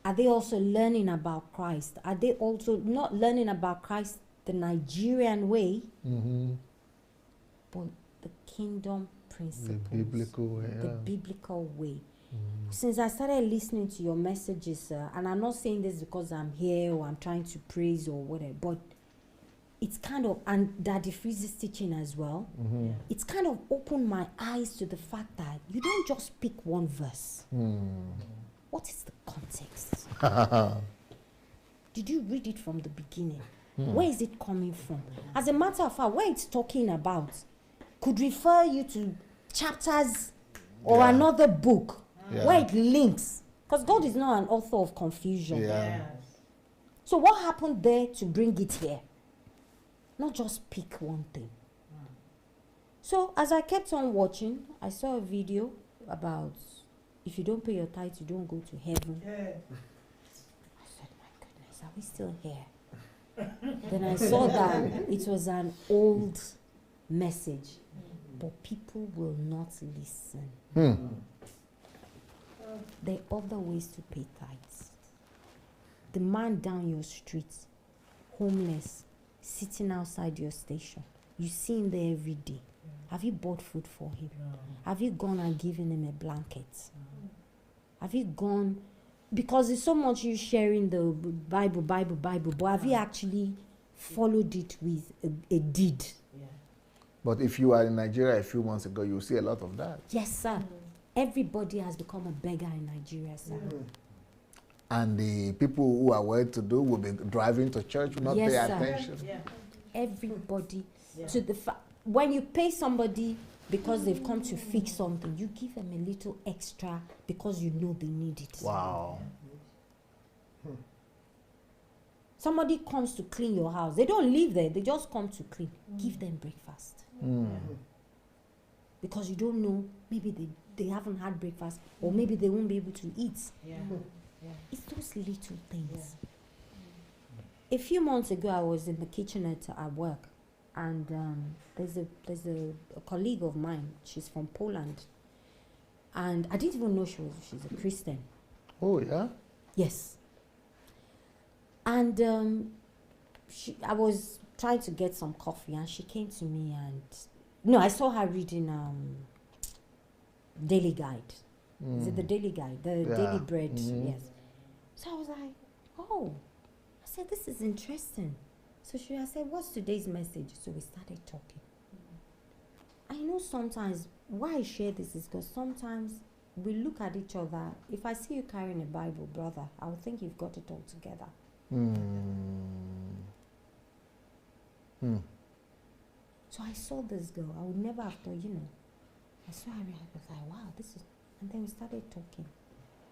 Are they also learning about Christ? Are they also not learning about Christ the Nigerian way, but the kingdom principles, the biblical way? The biblical way. Since I started listening to your messages, and I'm not saying this because I'm here or I'm trying to praise or whatever, but it's kind of, and Daddy Freeze's teaching as well, it's kind of opened my eyes to the fact that you don't just pick one verse. What is the context? Did you read it from the beginning? Where is it coming from? As a matter of fact, where it's talking about could refer you to chapters or another book where it links. Because God is not an author of confusion. So what happened there to bring it here? Not just pick one thing. So as I kept on watching, I saw a video about if you don't pay your tithe, you don't go to heaven. I said, my goodness, are we still here? Then I saw that it was an old message, but people will not listen. There are other ways to pay tithes. The man down your street, homeless, sitting outside your station, you see him there every day. Have you bought food for him? Have you gone and given him a blanket? Have you gone, because it's so much you sharing the Bible, but have you actually followed it with a deed. But if you are in Nigeria a few months ago, you'll see a lot of that. Yes, sir. Everybody has become a beggar in Nigeria, sir. And the people who are well-to-do will be driving to church, will not Yes, pay sir. attention. Everybody. To the when you pay somebody because they've come to fix something, you give them a little extra because you know they need it. Wow. Somebody comes to clean your house. They don't live there. They just come to clean. Give them breakfast. Because you don't know, maybe they haven't had breakfast, or maybe they won't be able to eat. It's those little things. A few months ago, I was in the kitchen at work, and there's a colleague of mine. She's from Poland, and I didn't even know she's a Christian. Oh, yeah? Yes. And I was trying to get some coffee, and she came to me, and I saw her reading Daily Guide. Is it the Daily Guide? The Daily Bread, yes. So I was like, oh. I said, this is interesting. So I said, what's today's message? So we started talking. I know sometimes, why I share this is because sometimes we look at each other. If I see you carrying a Bible, brother, I would think you've got it all together. So I saw this girl. I would never have thought, I saw her and I was like, wow, this is... And then we started talking.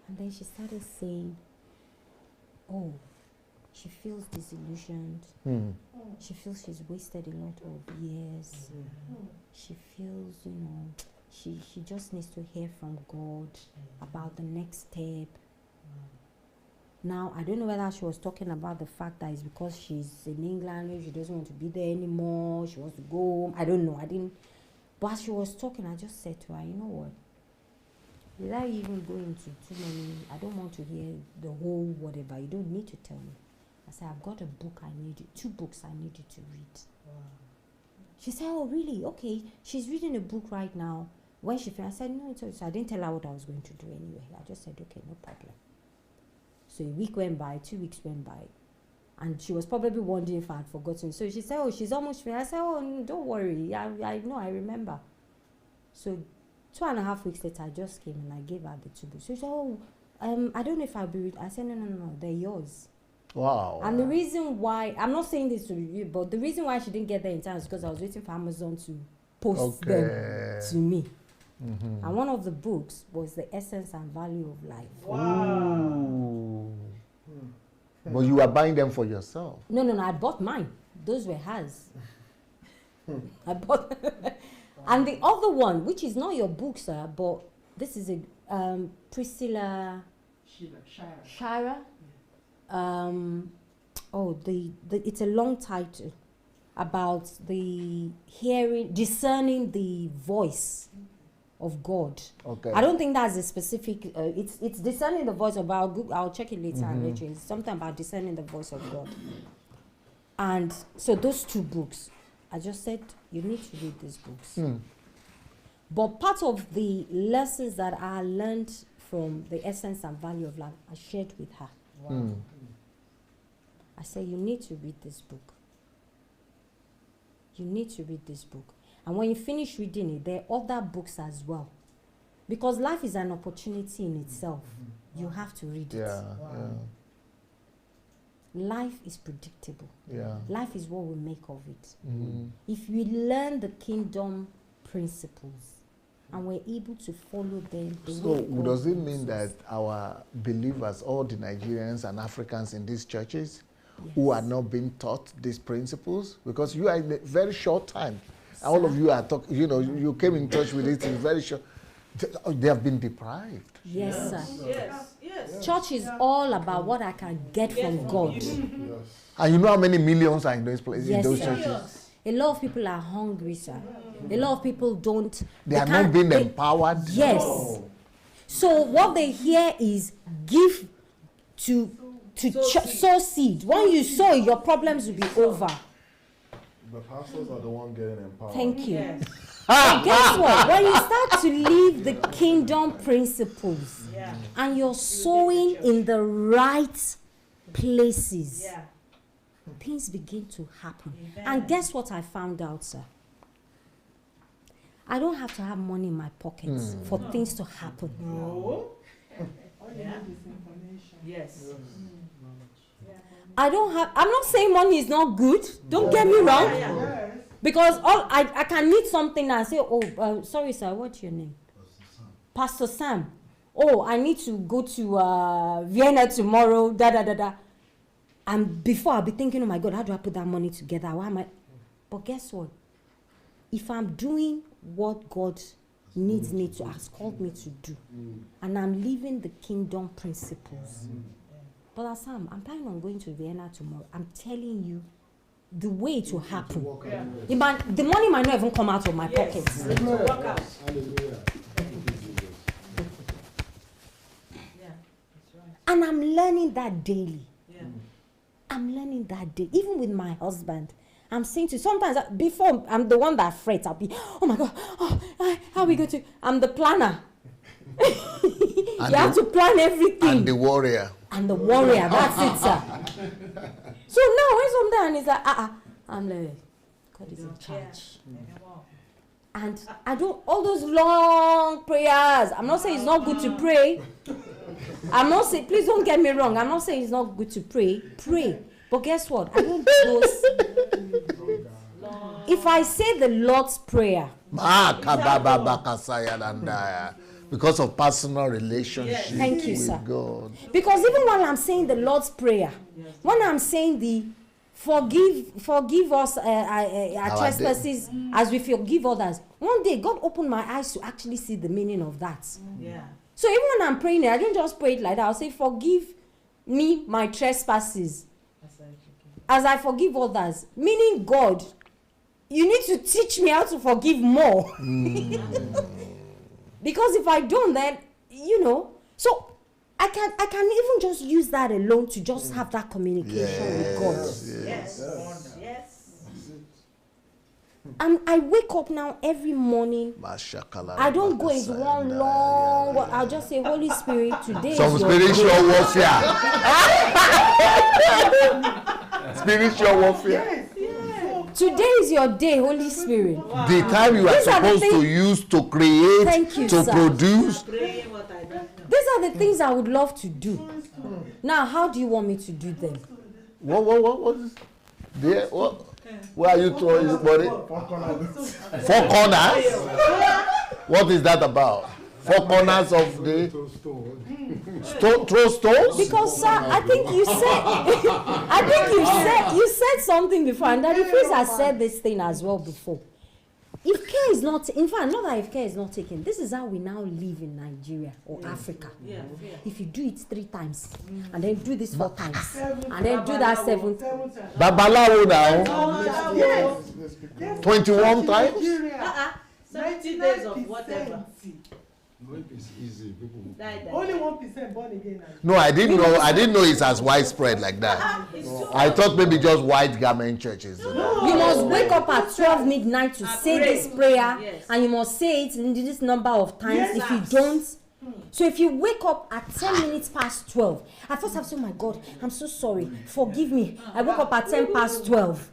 And then she started saying, oh, she feels disillusioned. She feels she's wasted a lot of years. She feels, she just needs to hear from God about the next step. Now, I don't know whether she was talking about the fact that it's because she's in England, she doesn't want to be there anymore, she wants to go home. I don't know. But as she was talking, I just said to her, you know what? Without even going into too many, I don't want to hear the whole whatever. You don't need to tell me. I said, I've got a book two books I need you to read. She said, oh, really? Okay. She's reading a book right now. When she finished, I said, no, it's okay. So I didn't tell her what I was going to do anyway. I just said, okay, no problem. So a week went by, 2 weeks went by, and she was probably wondering if I had forgotten. So she said, oh, she's almost finished. I said, oh, no, don't worry. I know, I remember. So 2.5 weeks later, I just came and I gave her the 2 books. So she said, oh, I don't know if I'll be read. I said, no, they're yours. Wow. And the reason why, I'm not saying this to you, but the reason why she didn't get there in time is because I was waiting for Amazon to post them to me. And one of the books was The Essence and Value of Life. Wow. But you are buying them for yourself? No, I bought mine. Those were hers. I bought... And the other one, which is not your book, sir, but this is a Priscilla Shira. It's a long title about discerning the voice of God. Okay. I don't think that's a specific. It's discerning the voice of God. I'll check it later and let you. It's something about discerning the voice of God. And so those 2 books, I just said you need to read these books. But part of the lessons that I learned from The Essence and Value of Life, I shared with her. I said, you need to read this book. You need to read this book. And when you finish reading it, there are other books as well. Because life is an opportunity in itself. You have to read it. Life is predictable. Life is what we make of it. If we learn the kingdom principles and we're able to follow them. So does it mean that our believers, all the Nigerians and Africans in these churches, who are not being taught these principles? Because you are in a very short time. All of you are talking, you came in touch with it in very short. They have been deprived. Yes, sir. Yes. Church is all about what I can get from God. And you know how many millions are in those places, in those churches? A lot of people are hungry, sir. A lot of people don't. They are not being empowered. Yes. No. So what they hear is give to sow seed. When you sow, your problems will be over. The pastors are the one getting empowered. Thank you. Yes. And guess what? When you start to live the kingdom principles and you're sowing in the right places, things begin to happen. And guess what I found out, sir? I don't have to have money in my pockets for things to happen. No. All you need is information. Yes. I'm not saying money is not good. Don't get me wrong. Yes. Because I can need something and say, oh, sorry, sir, what's your name? Pastor Sam. Oh, I need to go to Vienna tomorrow, And before I'll be thinking, oh my God, how do I put that money together? Why am I? But guess what? If I'm doing what God needs me to, has called me to do, and I'm living the kingdom principles, Brother Sam, I'm planning on going to Vienna tomorrow. I'm telling you, the way it will happen. The money might not even come out of my pockets. And I'm learning that daily. I'm learning that day. Even with my husband, I'm saying to sometimes before I'm the one that frets. I'll be, oh my God, how are we going to? I'm the planner. You have to plan everything. And the warrior. And the warrior. That's it, sir. So now when sometimes it's like, I'm like, God is in charge. And I do all those long prayers. I'm not saying it's not good to pray. I'm not saying, please don't get me wrong. I'm not saying it's not good to pray. Pray. But guess what? I don't do those. If I say the Lord's Prayer. Because of personal relationship Thank you, with sir. God. Because even while I'm saying the Lord's Prayer, when I'm saying the forgive us our trespasses as we forgive others, one day God opened my eyes to actually see the meaning of that. Yeah. So even when I'm praying it, I don't just pray it like that. I'll say, forgive me my trespasses as I forgive others. Meaning, God, you need to teach me how to forgive more. Because if I don't, then, so I can even just use that alone to just have that communication with God. Yes. And I wake up now every morning. I don't go into one long. I'll just say, Holy Spirit, today. Some spiritual warfare. Spiritual warfare. Today is your day, Holy Spirit. The time you are supposed to use to create, to produce. These are the things I would love to do. Now, how do you want me to do them? What is there? What? Where are you throwing your body? 4 corners. What is that about? 4 corners of the throw stones? Because, sir, I think you said something before, and Daddy Freeze has said this thing as well before. If care is not, in fact, not that if care is not taken, this is how we now live in Nigeria or Africa. If you do it 3 times, and then do this 4 times, and then do that 7 times. Babalawo now. 21 times? 70 days of whatever. It's easy. People Only 1% born again. No, I didn't know it's as widespread like that. I thought maybe just white garment churches. You must wake up at 12 midnight to say this prayer, and you must say it in this number of times. If you don't, so if you wake up at 10 minutes past 12, I first have to say, oh my God, I'm so sorry, forgive me. I woke up at 10 past 12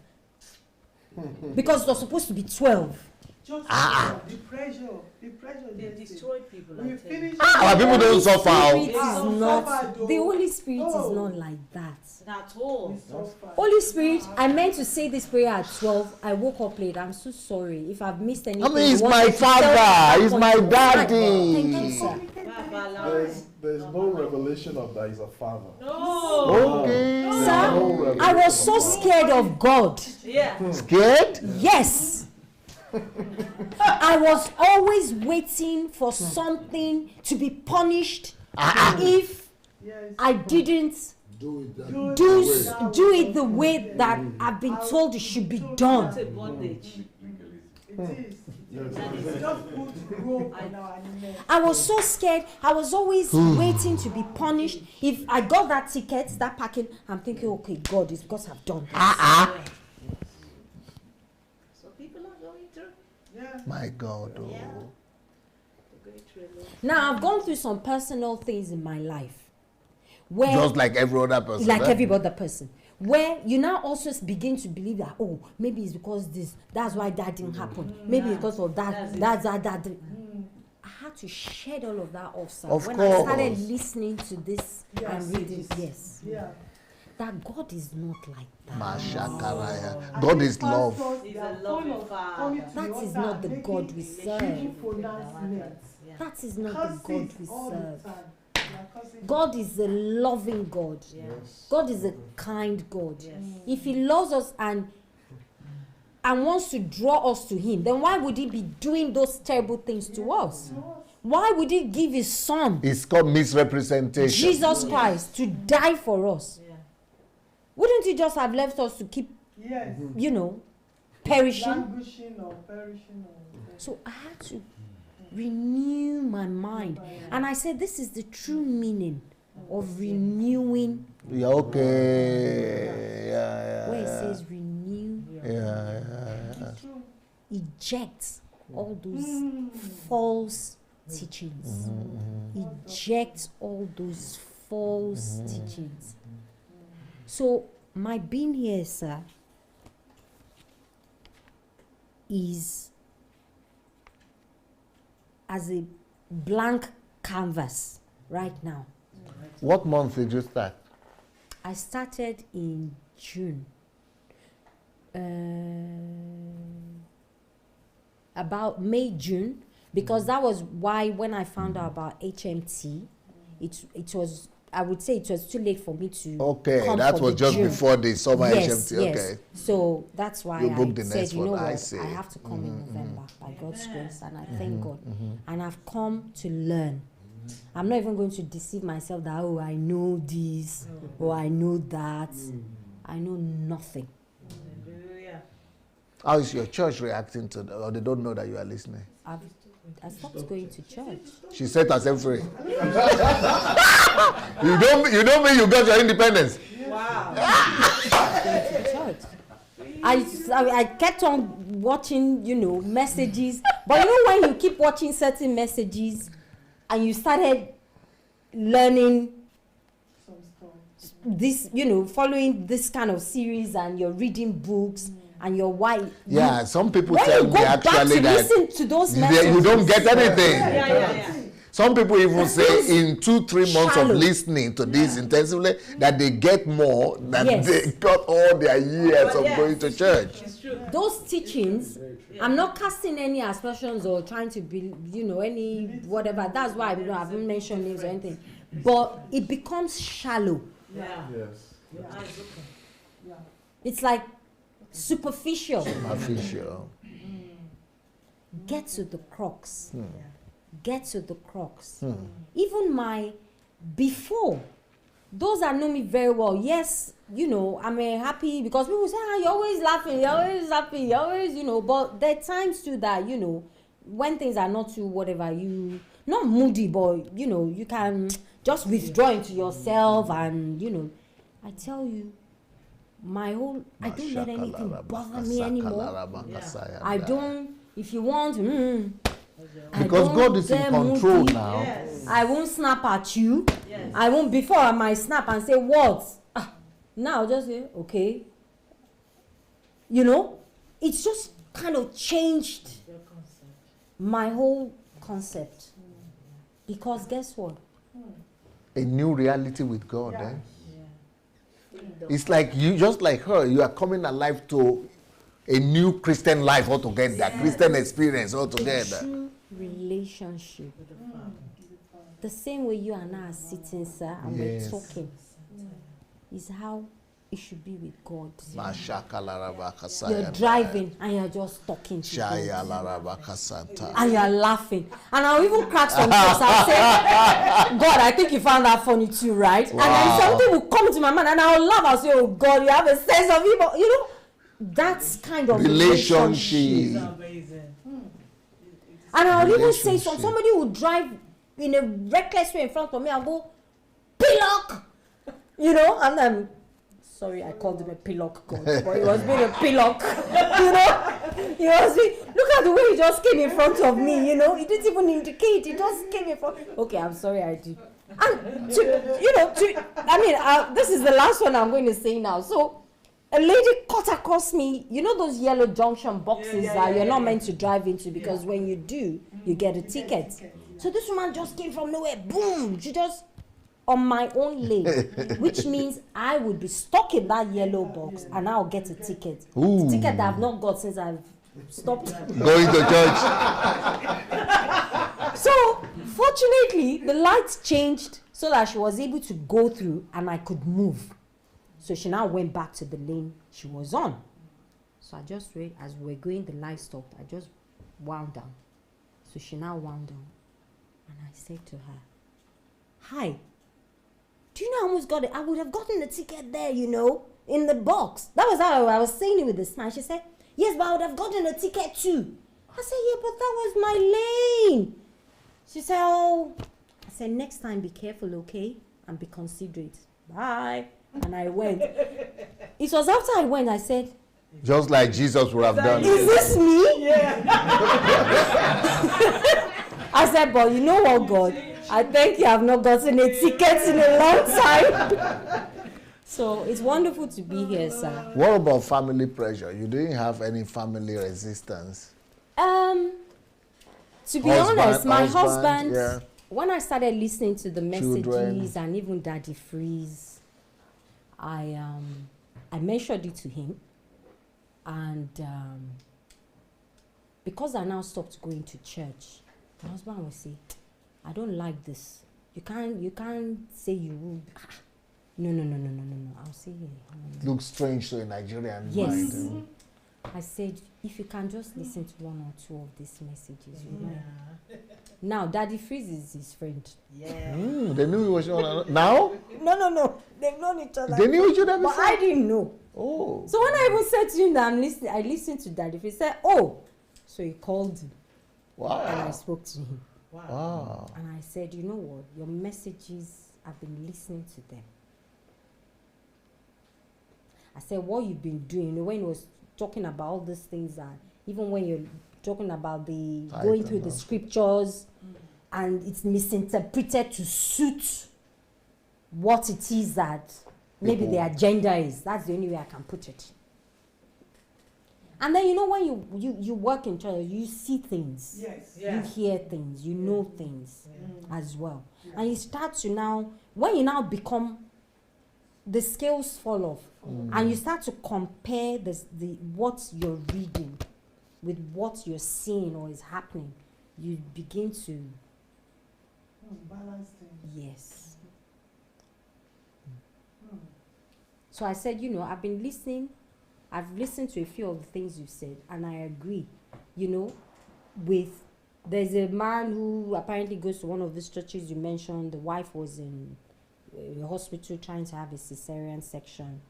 because it was supposed to be 12. The pressure They destroy people. Our people don't suffer. The Holy Spirit is not like that. At all. Holy Spirit, I meant to say this prayer at 12. I woke up late. I'm so sorry if I've missed anything. I mean, he's my father. He's my daddy. Thank you, sir. There's no revelation of that he's a father. No. Okay. Sir, I was so scared of God. Yeah. Scared? Yes. I was always waiting for something to be punished if I didn't do it the way that I've been told it should be done. It's a bondage. I was so scared. I was always waiting to be punished. If I got that ticket, that packet, I'm thinking, okay, God, it's because I've done this. So people are going through. My God. Oh. Now, I've gone through some personal things in my life. Where, Just like every other person. like every other person. where you now also begin to believe that, oh, maybe it's because that's why that didn't happen. Maybe because of that. I had to shed all of that off, sir. When I started listening to this and reading, that God is not like that. God is love. He's a loving Father. That is not the God we serve. That is not the God we serve. God is a loving God. God is a kind God. If He loves us and wants to draw us to Him, then why would He be doing those terrible things to us? Why would He give His Son, it's called misrepresentation, Jesus Christ, to die for us? Wouldn't He just have left us to keep, perishing? So I had to renew my mind. And I said, this is the true meaning of renewing. Yeah, okay. Where it says renew, eject all those false teachings. Eject all those false teachings. So my being here, sir, is as a blank canvas right now. What month did you start? I started in June. About May, June, because that was why when I found out about HMT, it was, I would say it was too late for me to come that for was the just June. before the summer Yes, HMT. yes. Okay. So that's why You booked I the said, next you know one, I what, see. I have to come in November by God's grace, and I thank God. And I've come to learn. I'm not even going to deceive myself that, oh, I know this, or I know that. I know nothing. How is your church reacting to that? Or they don't know that you are listening? I stopped going to church. She set herself free. You don't mean you got your independence? Wow. Going to church. I kept on watching, messages. But when you keep watching certain messages and you started learning this, following this kind of series, and you're reading books and you're white. Yeah, some people when tell you me go back actually to that listen to those messages, you don't get anything. Yeah. Some people even say in 2-3 months of Shallow. listening to this intensively that they get more than Yes. they got all their years of going to church. It's true. those teachings, I'm not casting any aspersions or trying to be, any whatever. That's why I haven't mentioned names or anything. But it becomes shallow. Yeah. Yes. It's like superficial. Official. Get to the crux. Get to the crux. Even before, those that know me very well, yes, I'm happy because people say, you're always laughing, you're always happy, you're always, but there are times too that, when things are not too whatever, not moody, but, you can just withdraw into yourself and, I tell you, I don't let anything bother me anymore. I don't, if you want, because God is in control moody. now. Yes. I won't snap at you. Yes. I won't, before I might snap and say what? Now just say, okay. It's just kind of changed my whole concept. Because guess what? A new reality with God. It's like you, just like her, you are coming alive to a new Christian life altogether, Christian experience altogether. True relationship. The same way you and I are sitting, sir, and we're talking, is how it should be with God. You're driving and you're just talking to God. And you're laughing. And I'll even crack some jokes and say, God, I think you found that funny too, right? Wow. And then something will come to my mind and I'll laugh and say, oh God, you have a sense of humor. That's kind of relationship. It's amazing. And I'll even say somebody will drive in a reckless way in front of me and go, pillock! And I'm sorry, I called him a pillock god, but he was being a pillock. He was look at the way he just came in front of me, he didn't even indicate, he just came in front. Okay, I'm sorry I did. And this is the last one I'm going to say now. So a lady cut across me, you know those yellow junction boxes that you're not meant to drive into, because when you do, you get a ticket. So this woman just came from nowhere, boom, she just on my own lane, which means I would be stuck in that yellow box and I'll get a ticket. Ooh. The ticket that I've not got since I've stopped Going to church. So fortunately, the lights changed so that she was able to go through and I could move. So she now went back to the lane she was on. So I just wait, as we were going, the light stopped. I just wound down. So she now wound down. And I said to her, "Hi, do you know I almost got it? I would have gotten the ticket there, in the box." That was how I was saying it with a smile. She said, "Yes, but I would have gotten a ticket too." I said, "Yeah, but that was my lane." She said, "Oh." I said, "Next time, be careful, okay? And be considerate. Bye." And I went. It was after I went, I said, Just like Jesus would have done. "Is this me?" Yeah. I said, "But you know what, God? I thank you. I've not gotten a ticket in a long time." So it's wonderful to be here, sir. What about family pressure? You didn't have any family resistance? To be honest, my husband, yeah. when I started listening to the messages Children. and even Daddy Freeze, I mentioned it to him, and because I now stopped going to church, my husband would say, "I don't like this. You can't say you will." No. I'll say it. Looks strange to a Nigerian Yes. mind. I said, if you can just listen to one or two of these messages, Now, Daddy Freeze is his friend. Yeah. They knew he was now? No. They've known each other. They knew each other before? But I didn't know. Oh. So when I even said to him that I'm listening, I listened to Daddy Freeze. He said, "Oh." So he called him. Wow. And I spoke to him. Wow. And I said, "You know what? Your messages, I've been listening to them." I said, "What you've been doing," when he was talking about all these things, that even when you're talking about the going through the scriptures and it's misinterpreted to suit what it is that maybe the agenda is. That's the only way I can put it. And then when you work in church, you see things. Yes. You hear things, you know things as well. And you start to now, when you now become, the scales fall off. And you start to compare what you're reading with what you're seeing or is happening. You begin to Balance things. Yes. So I said, I've been listening. I've listened to a few of the things you've said, and I agree. There's a man who apparently goes to one of these churches you mentioned. The wife was in a hospital trying to have a cesarean section.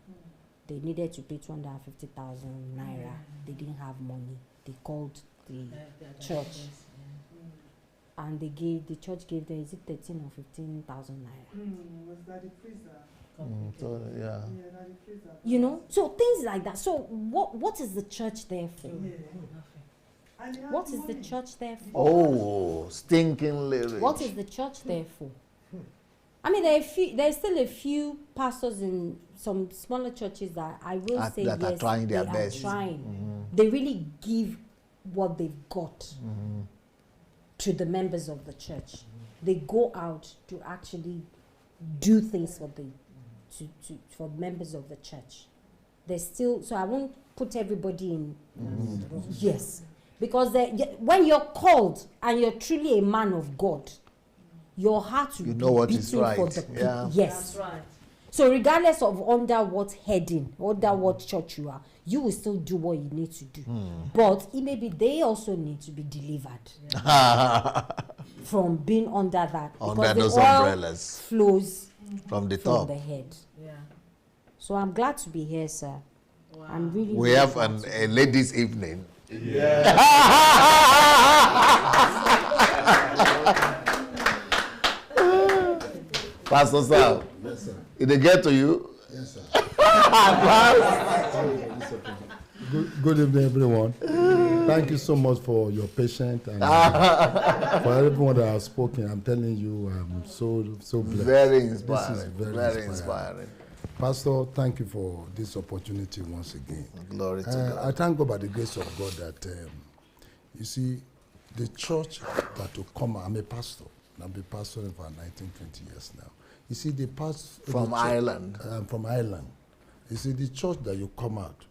They needed to pay 250,000 naira. They didn't have money. They called the church. And the church gave them, is it 13 or 15,000 naira? Was that the freezer? So, yeah. That the freezer. So things like that. So what is the church there for? What is the church there for? Oh, stinking lyrics. What is the church there for? I mean, there's still a few pastors in some smaller churches that I will say that yes, are trying their they best. are trying. They really give what they've got to the members of the church. They go out to actually do things for members of the church. There's still, so I won't put everybody in. Yes, because when you're called and you're truly a man of God, your heart will be what beating is right. for the people. Yeah. Yes. That's right. So regardless of under what heading, under what church you are, you will still do what you need to do. But maybe they also need to be delivered from being under that. Under because those the oil umbrellas. flows From the from top. the head. Yeah. So I'm glad to be here, sir. Wow. I'm really We have a ladies' evening. Pastor Sam, Yes, sir. did they get to you? Yes, sir. At last? Good evening, everyone. Thank you so much for your patience and for everyone that has spoken. I'm telling you, I'm so blessed. Very inspiring. This is very inspiring. Pastor, thank you for this opportunity once again. Glory to God. I thank God by the grace of God that, you see, the church that will come, I'm a pastor. I've been pastoring for 19, 20 years now. You see, the pastor... From Ireland. From Ireland. You see, the church that you come out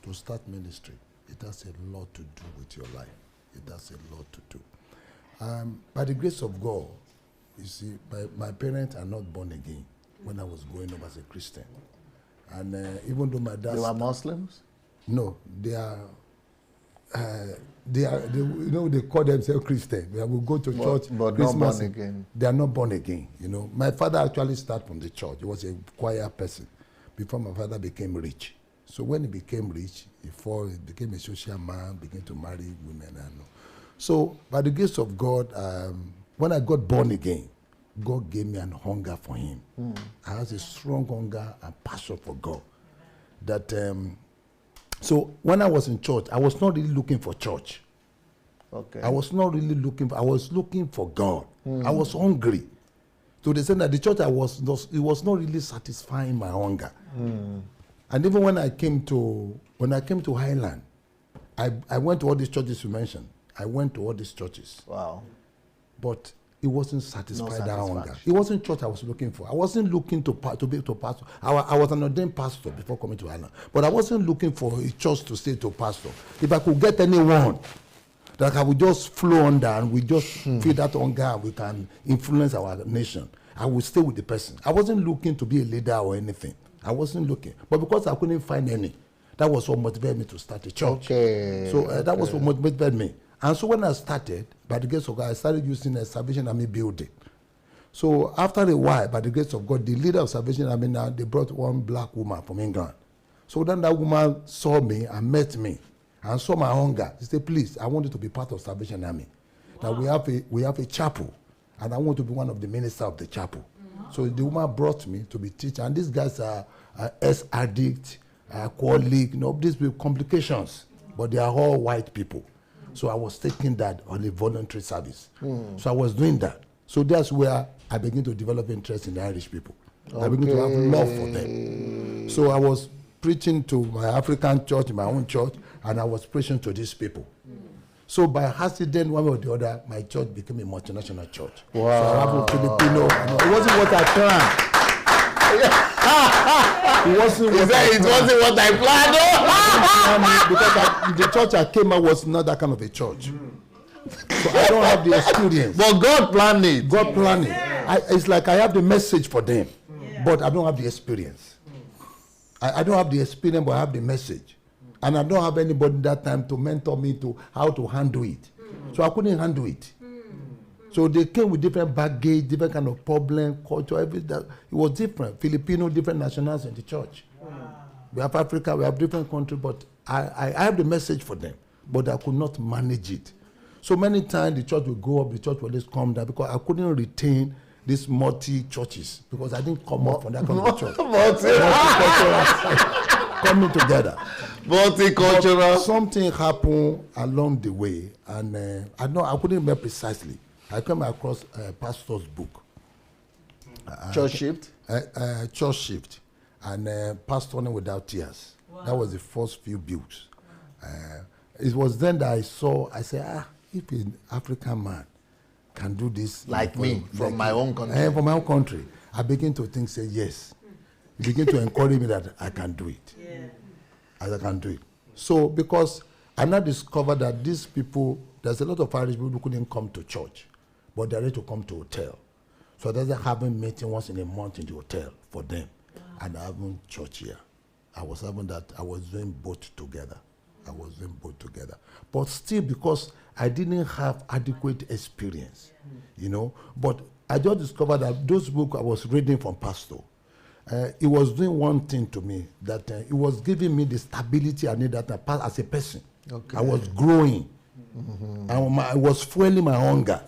to start ministry, it has a lot to do with your life. It has a lot to do. By the grace of God, you see, my parents are not born again when I was growing up as a Christian. And even though my dad... They were Muslims? No, they are, you know, they call themselves Christian. They will go to church. But Christmas, not born again. They are not born again, you know. My father actually started from the church. He was a choir person before my father became rich. So when he became rich, he became a social man, began to marry women. So by the grace of God, when I got born again, God gave me an hunger for him. I had a strong hunger and passion for God. That so when I was in church, I was not really looking for church. Okay. I was not really looking for, I was looking for God. I was hungry. To the extent that the church it was not really satisfying my hunger. And even when I came to Highland, I went to all these churches you mentioned. I went to all these churches. Wow. But it wasn't satisfied that hunger. satisfaction. It wasn't church I was looking for. I wasn't looking to be to pastor. I was an ordained pastor before coming to Ireland. But I wasn't looking for a church to stay to pastor. If I could get anyone that I would just flow under and we just feel that hunger and we can influence our nation, I would stay with the person. I wasn't looking to be a leader or anything. I wasn't looking. But because I couldn't find any, that was what motivated me to start a church. Okay. So that was what motivated me. And so when I started, by the grace of God, I started using a Salvation Army building. So after a while, by the grace of God, the leader of Salvation Army now, they brought one black woman from England. So then that woman saw me and met me and saw my hunger. She said, please, I want you to be part of Salvation Army. Wow. Now we have a chapel, and I want to be one of the ministers of the chapel. So the woman brought me to be teacher, and these guys are ex-addict, alcoholic, these with complications, but they are all white people. So I was taking that on a voluntary service. So I was doing that. So that's where I began to develop interest in the Irish people. I began to have love for them. So I was preaching to my African church, my own church, and I was preaching to these people. So by accident, one way or the other, my church became a multinational church. Wow. So I have a Filipino. It wasn't what I planned. It wasn't what I planned. Because the church I came out was not that kind of a church. So I don't have the experience. But God planned it. God planned it. It's like I have the message for them, but I don't have the experience. I don't have the experience, but I have the message. And I don't have anybody that time to mentor me to how to handle it. So I couldn't handle it. So they came with different baggage, different kind of problem, culture, everything. It was different. Filipino, different nationalities in the church. We have Africa, we have different countries, but I have the message for them, but I could not manage it. So many times the church will go up, the church will just come down because I couldn't retain these multi-churches because I didn't come up from that kind of church. Coming together. Multicultural. Something happened along the way, and I couldn't remember precisely. I came across a pastor's book. Church Shift? Church Shift, and Pastoring Without Tears. Wow. That was the first few books. It was then that I said, if an African man can do this. Like me, from my own country. From my own country. I began to think, say, yes. He began to encourage me that I can do it. Yeah. I can do it. So, because I now discovered that these people, there's a lot of Irish people who couldn't come to church, but they're ready to come to hotel. So there's a having meeting once in a month in the hotel for them. Wow. And having church here. I was having that, I was doing both together. But still, because I didn't have adequate experience, but I just discovered that those books I was reading from Pastor, it was doing one thing to me, that it was giving me the stability I needed as a person. Okay. I was growing. And I was fueling my hunger.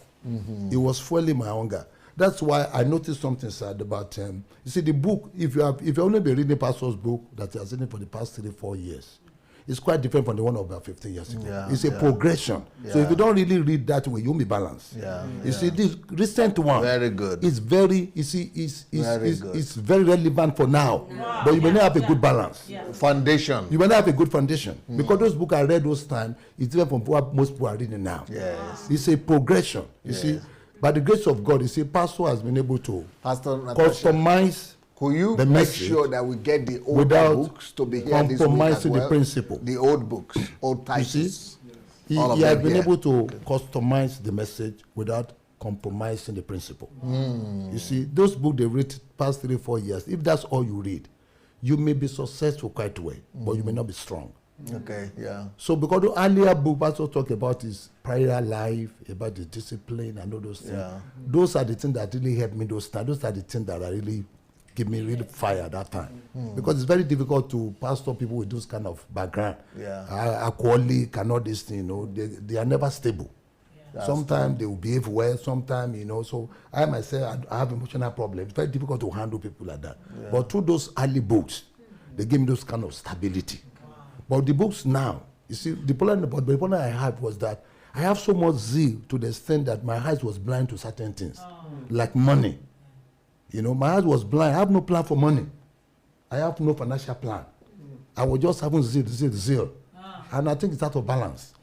It was fueling my hunger. That's why I noticed something sad about you see the book, if you only been reading Pastor's book that he has written for the past 3-4 years, is quite different from the one of about 15 years ago. Yeah, It's a progression. So if you don't really read that way, you'll be balanced. You see, this recent one very good. It's very, you see, Very good. it's very relevant for now. But you may not have a good balance. Foundation. You may not have a good foundation. Because those books I read those times, it's different from what most people are reading now. Yes. It's a progression. You see, by the grace of God, you see, Pastor has been able to Pastor Natasha, customize could you the make message sure that we get the old without books to be here this week as compromising well? the principle. The old books, old You titles. see, he All of has them been here. able to customize the message without compromising the principle. You see, those books they read past 3-4 years, if that's all you read, you may be successful quite well, but you may not be strong. Okay, yeah. So because the earlier book Pastor talked about his prayer life, about the discipline and all those things. Yeah. Those are the things that really helped me those times. Those are the things that are really give me really fire at that time. Because it's very difficult to pastor people with those kind of background. Yeah. Alcoholic and all this thing, you know, they are never stable. Sometimes they will behave well, sometimes, you know, so I myself, I have emotional problems. It's very difficult to handle people like that. But through those early books, they give me those kind of stability. But the books now, you see, the problem I had was that I have so much zeal to the extent that my eyes was blind to certain things, like money. You know, my eyes was blind. I have no plan for money. I have no financial plan. I was just having zeal. And I think it's out of balance.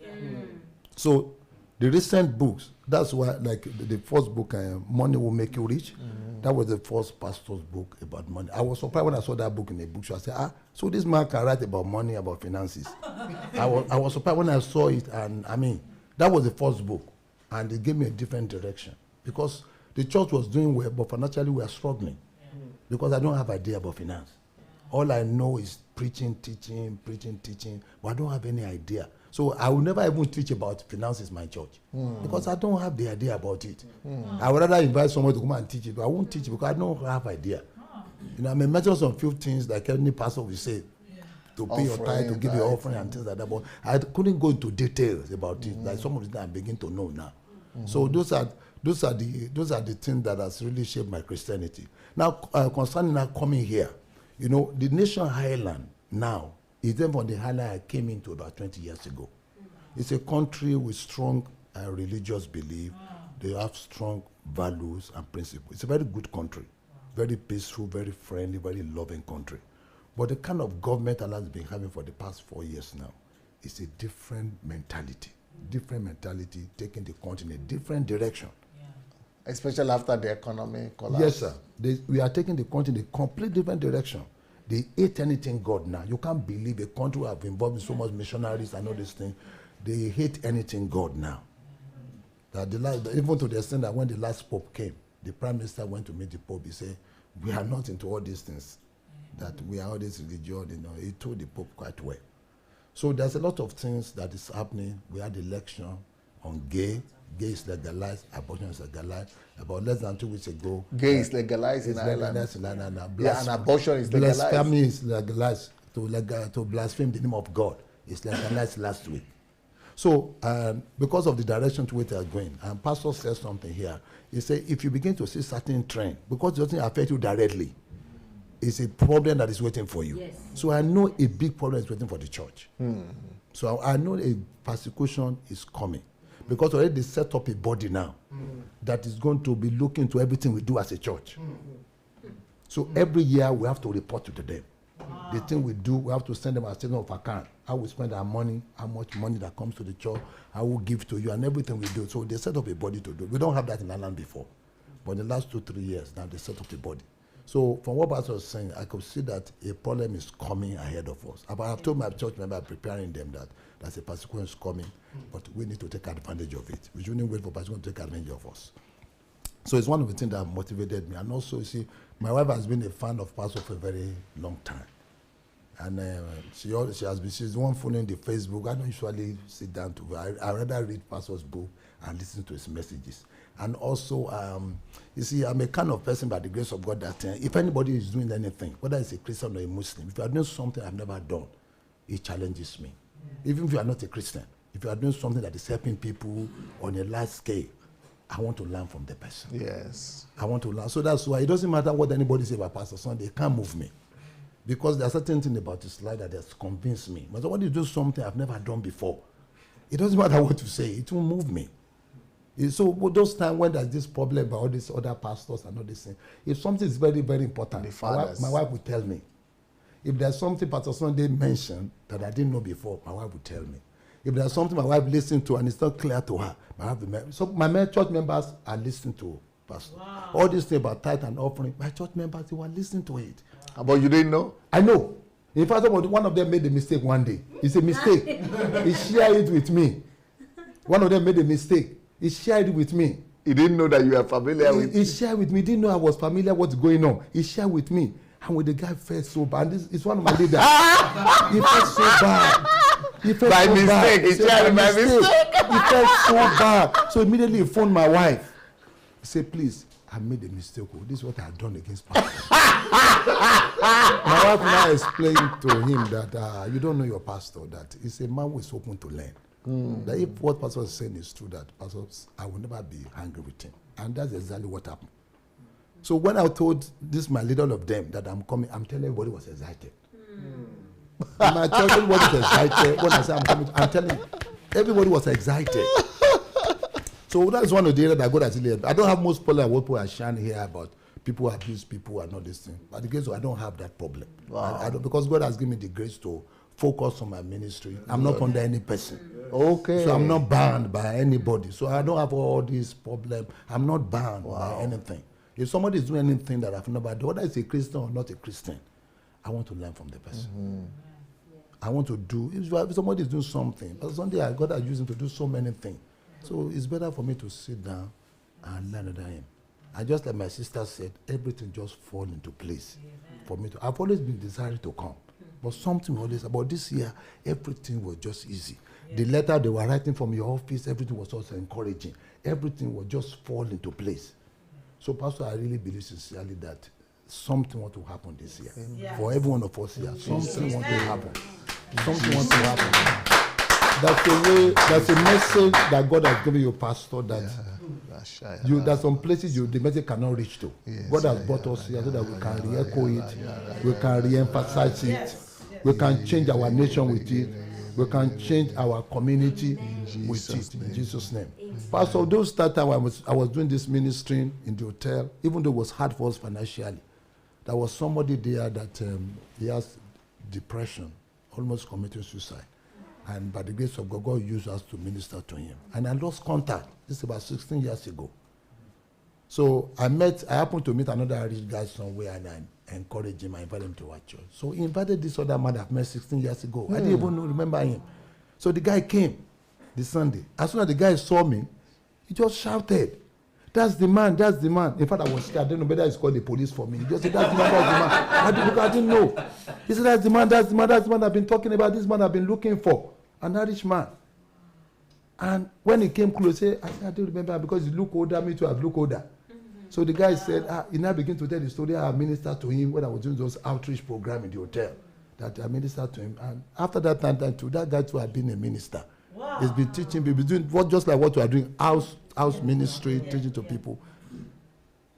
So the recent books, that's why, like the first book, Money Will Make You Rich, that was the first pastor's book about money. I was surprised when I saw that book in a bookshop. I said, so this man can write about money, about finances. I was surprised when I saw it, and I mean, that was the first book. And it gave me a different direction. Because the church was doing well, but financially we are struggling. Because I don't have idea about finance. All I know is preaching, teaching, but I don't have any idea. So I will never even teach about finances in my church because I don't have the idea about it. I would rather invite someone to come and teach it, but I won't teach it because I don't have idea. You know, I may mention some few things like any pastor will say to pay your tithe, to give your offering and things like that, but I couldn't go into details about it. Like some of the things I begin to know now. So those are the things that has really shaped my Christianity. Now, concerning now coming here, you know, the nation Highland now is then from the Highland I came into about 20 years ago. It's a country with strong religious belief. They have strong values and principles. It's a very good country, very peaceful, very friendly, very loving country. But the kind of government Allah has been having for the past 4 years now is a different mentality taking the country in a different direction. Especially after the economy collapse. Yes, sir. We are taking the country in a complete different direction. They hate anything God now. You can't believe a country have involved in so much missionaries and all these things. They hate anything God now. That even to the extent that when the last Pope came, the Prime Minister went to meet the Pope. He said, we are not into all these things. That we are all this religion, you know. He told the Pope quite well. So there's a lot of things that is happening. We had the election on gay. Gay is legalized, abortion is legalized. About less than 2 weeks ago, Gay is legalized in Ireland. And abortion is legalized. Blasphemy is legalized. To blaspheme the name of God is legalized last week. So because of the direction to which they are going, and Pastor said something here. He said, if you begin to see certain trend, because it doesn't affect you directly, it's a problem that is waiting for you. Yes. So I know a big problem is waiting for the church. So I know a persecution is coming. Because already they set up a body now that is going to be looking to everything we do as a church. So every year we have to report to them. The thing we do, we have to send them a statement of account. How we spend our money, how much money that comes to the church, how we give to you, and everything we do. So they set up a body to do. We don't have that in Ireland before. But in the last 2-3 years, now they set up a body. So from what Pastor was saying, I could see that a problem is coming ahead of us. I've told my church members, preparing them that there's a persecution is coming, but we need to take advantage of it. We shouldn't wait for persecution to take advantage of us. So it's one of the things that motivated me. And also, you see, my wife has been a fan of Pastor for a very long time. And she's the one following the Facebook. I don't usually sit down to, I rather read Pastor's book and listen to his messages. And also, you see, I'm a kind of person by the grace of God that if anybody is doing anything, whether it's a Christian or a Muslim, if you are doing something I've never done, it challenges me. Even if you are not a Christian, if you are doing something that is helping people on a large scale, I want to learn from the person. Yes. I want to learn. So that's why it doesn't matter what anybody says about Pastor Sunday, it can't move me. Because there's a certain thing about his life that has convinced me. But when you do something I've never done before, it doesn't matter what you say, it will move me. So those times when there's this problem about all these other pastors and all these things, if something is very, very important, my wife will tell me. If there's something Pastor Sunday mentioned that I didn't know before, my wife will tell me. If there's something my wife listened to and it's not clear to her, my wife will. So my church members are listening to Pastor. Wow. All this thing about tithe and offering, my church members, they were listening to it. Wow. But you didn't know? I know. In fact, one of them made a mistake one day. It's a mistake. He shared it with me. One of them made a mistake. He shared it with me. He didn't know that you were familiar with He shared with me. He didn't know I was familiar with what's going on. He shared with me. And when the guy felt so bad, and this is one of my leaders. He felt so bad. He felt by so mistake. bad. He shared by mistake. He felt so bad. So immediately he phoned my wife. He said, please, I made a mistake. Oh, this is what I had done against pastor. My wife now explained to him that you don't know your pastor, that he's a man who is open to learn. That if what pastor is saying is true, that pastors, I will never be angry with him. And that's exactly what happened. So when I told this my leader of them that I'm coming, I'm telling everybody was excited. And I told everybody was excited. When I say I'm coming, I'm telling everybody was excited. So that's one of the areas that God has really. I don't have most problem what people are sharing here about people abuse people and all this thing. But because I don't have that problem. Wow. I don't, because God has given me the grace to focus on my ministry. I'm not under any person. Okay. So I'm not bound by anybody. So I don't have all these problems. I'm not bound by anything. If somebody is doing anything that I've never done, whether it's a Christian or not a Christian, I want to learn from the person. I want to do, if somebody is doing something, but someday God has used him to do so many things. So it's better for me to sit down and learn under him. I just like my sister said, everything just fall into place for me to. I've always been desiring to come. But something always, about this year, everything was just easy. The letter they were writing from your office, everything was also encouraging. Everything was just fall into place. So, Pastor, I really believe sincerely that something want to happen this year. For every one of us here, something want to happen. Something want to happen. That's a message that God has given you, Pastor, that there's some places the message cannot reach to. Yes, God has brought us here so that we can re-echo it, we can re-emphasize it, we can change our nation with it, we can change our community with it, in Jesus' name. Pastor, those that time I was doing this ministry in the hotel, even though it was hard for us financially, there was somebody there that he has depression, almost committing suicide. And by the grace of God, God used us to minister to him. And I lost contact. This is about 16 years ago. So I happened to meet another Irish guy somewhere, and I encouraged him, I invited him to our church. So he invited this other man I've met 16 years ago. I didn't even remember him. So the guy came this Sunday. As soon as the guy saw me, he just shouted, "That's the man, that's the man." In fact, I was scared. I didn't know whether he's called the police for me. He just said, "That's the man, that's the man." I didn't know. He said, "That's the man, that's the man, that's the man I've been talking about, this man I've been looking for." An Irish man. And when he came close, I don't remember because he looked older, me too, I've looked older. So the guy said, he now began to tell the story. I ministered to him when I was doing those outreach programs in the hotel. That I ministered to him. And after that time too, that guy too had been a minister. Wow. He's been teaching people, doing just like what you are doing, house ministry, teaching to people.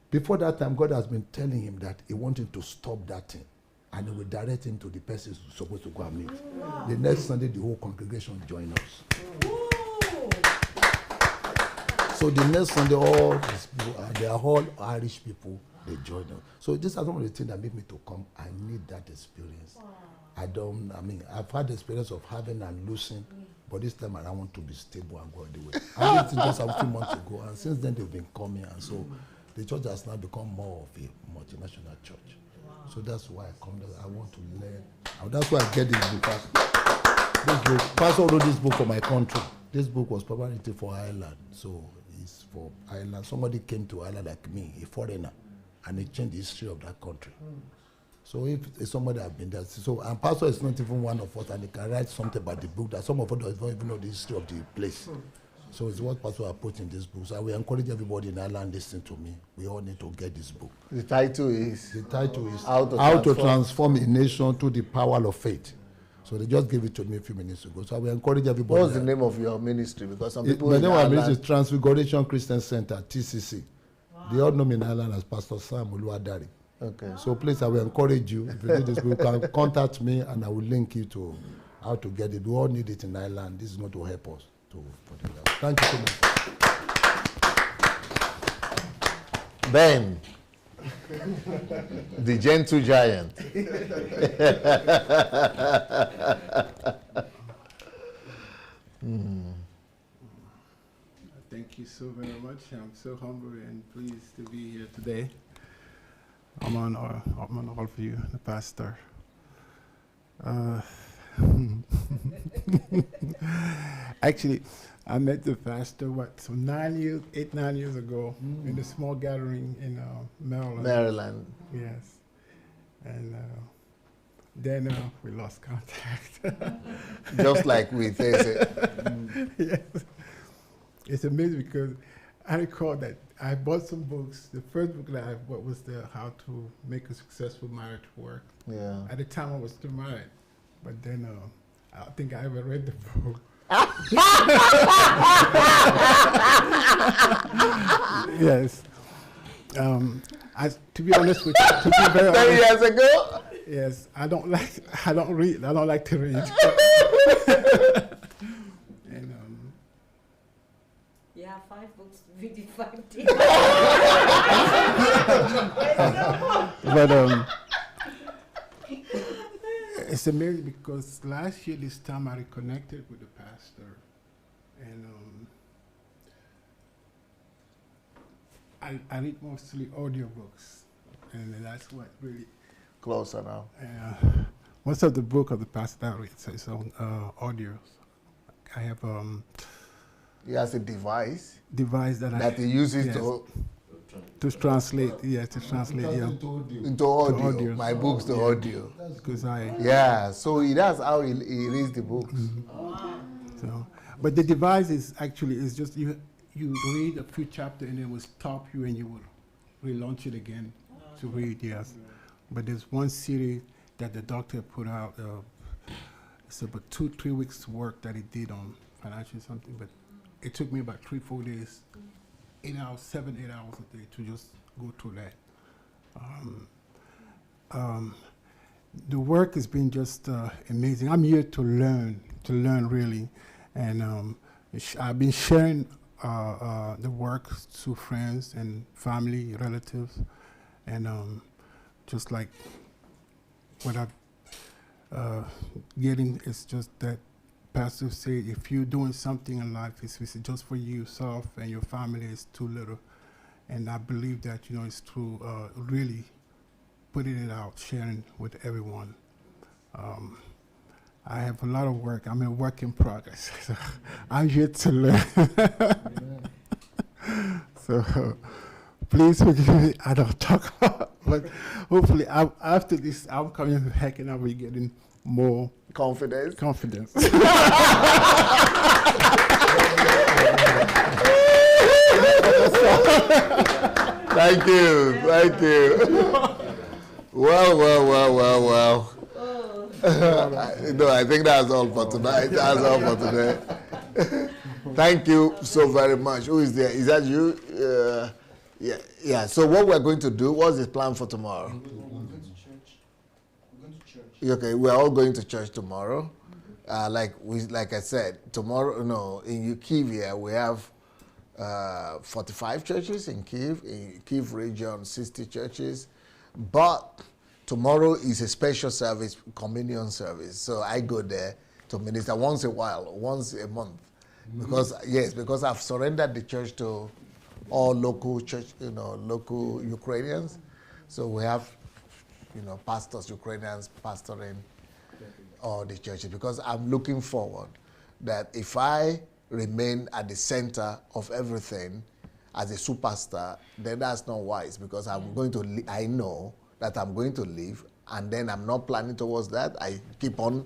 Before that time, God has been telling him that he wanted to stop that thing. And he will direct him to the person who's supposed to go and meet. Wow. The next Sunday, the whole congregation joined us. So the next Sunday, all these people, they are all Irish people, they joined us. So these are some of the things that make me to come. I need that experience. Wow. I've had the experience of having and losing, but this time I want to be stable and go all the way. I did it just a few months ago, and since then they've been coming, and so the church has now become more of a multinational church. So that's why I come there. I want to learn. That's why I get this book. Pastor wrote this book for my country. This book was probably written for Ireland. So it's for Ireland. Somebody came to Ireland like me, a foreigner, and he changed the history of that country. So if somebody has been there, and Pastor is not even one of us, and he can write something about the book that some of us don't even know the history of the place. So it's what Pastor has put in this book. So I will encourage everybody in Ireland listening to me. We all need to get this book. The title is How to Transform a Nation Through the Power of Faith. So they just gave it to me a few minutes ago. So I will encourage everybody. What's the name of your ministry? Because some people the name of our ministry is Transfiguration Christian Center, TCC. Wow. They all know me in Ireland as Pastor Sam Uluadari. Okay. So please, I will encourage you. If you do this, you can contact me and I will link you to how to get it. We all need it in Ireland. This is going to help us to put it out. Thank you so much. Ben, the gentle giant. Thank you so very much. I'm so humble and pleased to be here today. I'm on all for you, the pastor. Actually, I met the pastor, 9 years ago in a small gathering in Maryland. Maryland. Yes. And then we lost contact. Just like we face it. Yes. It's amazing because I recall that I bought some books. The first book that I bought was the How to Make a Successful Marriage Work. Yeah. At the time, I was still married. But then I don't think I ever read the book. Yes. To be honest with you, to be very 10 honest, years ago? yes, I don't read. I don't like to read. And You have 5 books to read in 5 days. but it's amazing because last year this time I reconnected with the pastor, and I read mostly audiobooks, and that's what really. Closer now. Most of the book of the pastor I read is on audios. I have He has a device that he uses yes, to translate. Yeah, to translate. Yeah, into audio. audio. My books to audio. because Yeah, so that's how he reads the books. So, but the device is just you read a few chapters and it will stop you and you will relaunch it again to read. Yes, but there's one series that the doctor put out. It's about 2-3 weeks work that he did on financial something, but it took me about 3-4 days, 8 hours, 7-8 hours a day to just go through that. The work has been just amazing. I'm here to learn really, and I've been sharing the work to friends and family, relatives, and just like what I'm getting is just that pastor said, if you're doing something in life, it's just for yourself and your family, is too little. And I believe that, it's through really putting it out, sharing with everyone. I have a lot of work. I'm a work in progress. So I'm here to learn. So please forgive me. I don't talk a lot, but hopefully after this, I'm coming back and I'll be getting more Confidence. Thank you. Well. No, I think that's all for tonight. Thank you so very much. Who is there? Is that you? Yeah. So what we're going to do, what's the plan for tomorrow? We're going to church. Okay, we're all going to church tomorrow. Like I said, tomorrow, in Kyiv here, we have 45 churches in Kyiv region, 60 churches. But tomorrow is a special service, communion service. So I go there to minister once a month. Because I've surrendered the church to all local church, local Ukrainians. So we have, pastors, Ukrainians pastoring all the churches, because I'm looking forward that if I remain at the center of everything as a superstar, then that's not wise, because I know that I'm going to leave, and then I'm not planning towards that. I keep on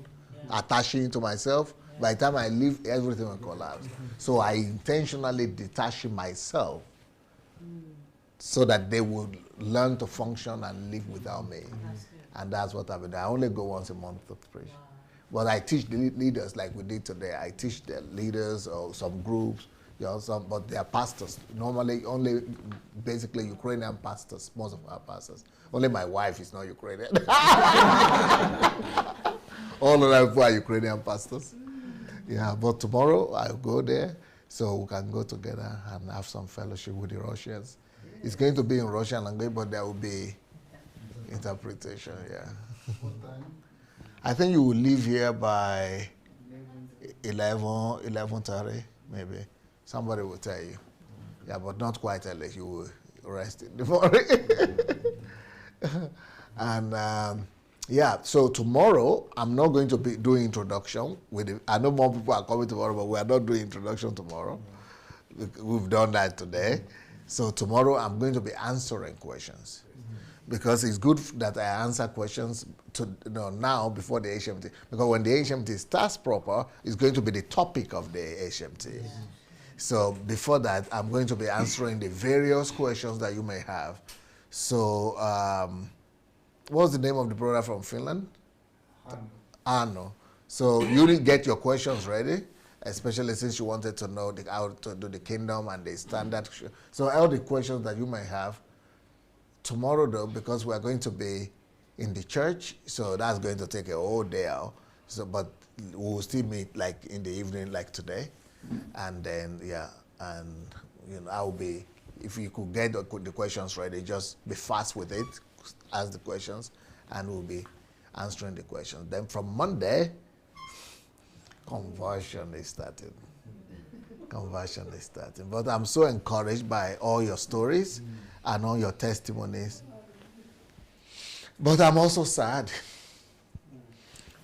attaching to myself. By the time I leave, everything will collapse. So I intentionally detaching myself so that they would learn to function and live without me. And that's what I've been doing. I only go once a month to preach. But I teach the leaders like we did today. I teach the leaders or some groups You know, but they are pastors. Normally, only basically Ukrainian pastors. Most of our pastors. Only my wife is not Ukrainian. All of them are Ukrainian pastors. Yeah, but tomorrow I'll go there so we can go together and have some fellowship with the Russians. It's going to be in Russian language, but there will be interpretation. Yeah. I think you will leave here by 11:30, maybe. Somebody will tell you. Yeah, but not quite early. You will rest in the morning. And yeah, so tomorrow I'm not going to be doing introduction. I know more people are coming tomorrow, but we are not doing introduction tomorrow. We've done that today. So tomorrow I'm going to be answering questions. Because it's good that I answer questions now before the HMT. Because when the HMT starts proper, it's going to be the topic of the HMT. Yeah. So before that, I'm going to be answering the various questions that you may have. So what's the name of the brother from Finland? Arno. So you need to get your questions ready, especially since you wanted to know how to do the kingdom and the standard. So all the questions that you may have. Tomorrow, though, because we are going to be in the church, so that's going to take a whole day out. So, but we'll still meet like in the evening, like today, and then I'll be. If you could get the questions ready, just be fast with it, ask the questions, and we'll be answering the questions. Then from Monday, conversion is starting. Conversion is starting. But I'm so encouraged by all your stories and all your testimonies. But I'm also sad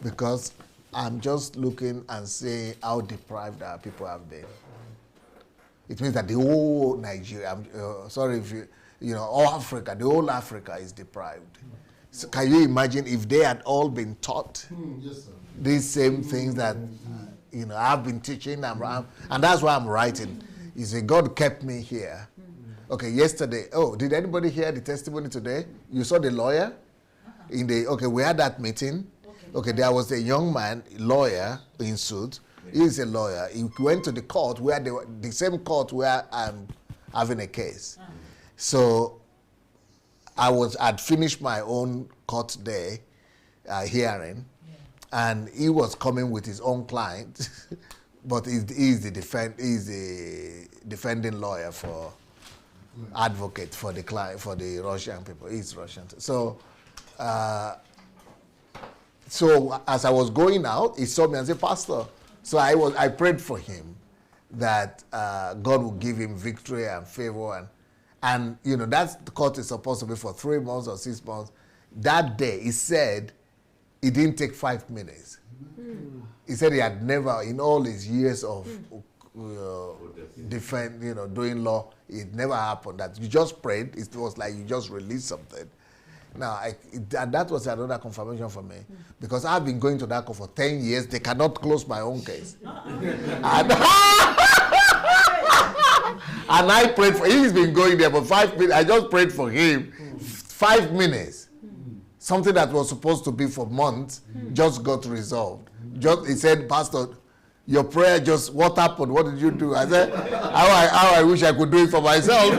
because I'm just looking and seeing how deprived our people have been. It means that the whole Nigeria, all Africa, the whole Africa is deprived. So can you imagine if they had all been taught these same things that I've been teaching, and that's why I'm writing. You see, God kept me here. Okay, yesterday. Oh, did anybody hear the testimony today? You saw the lawyer? We had that meeting. Okay, there was a young man, lawyer in suit. He's a lawyer. He went to the court where the same court where I'm having a case. So I'd finished my own court day hearing, and he was coming with his own client, but he's the defending lawyer for advocate for the client, for the Russian people. He's Russian. So as I was going out, he saw me and said, "Pastor." So I prayed for him that God will give him victory and favor, and that's the court is supposed to be for 3 months or 6 months. That day, he said it didn't take 5 minutes. He said he had never, in all his years of doing law, it never happened that you just prayed. It was like you just released something. Now, that was another confirmation for me, because I've been going to that court for 10 years. They cannot close my own case. And I prayed for him. He's been going there for 5 minutes. I just prayed for him. 5 minutes. Something that was supposed to be for months just got resolved. He said, "Pastor, your prayer what happened? What did you do?" I said, how I wish I could do it for myself.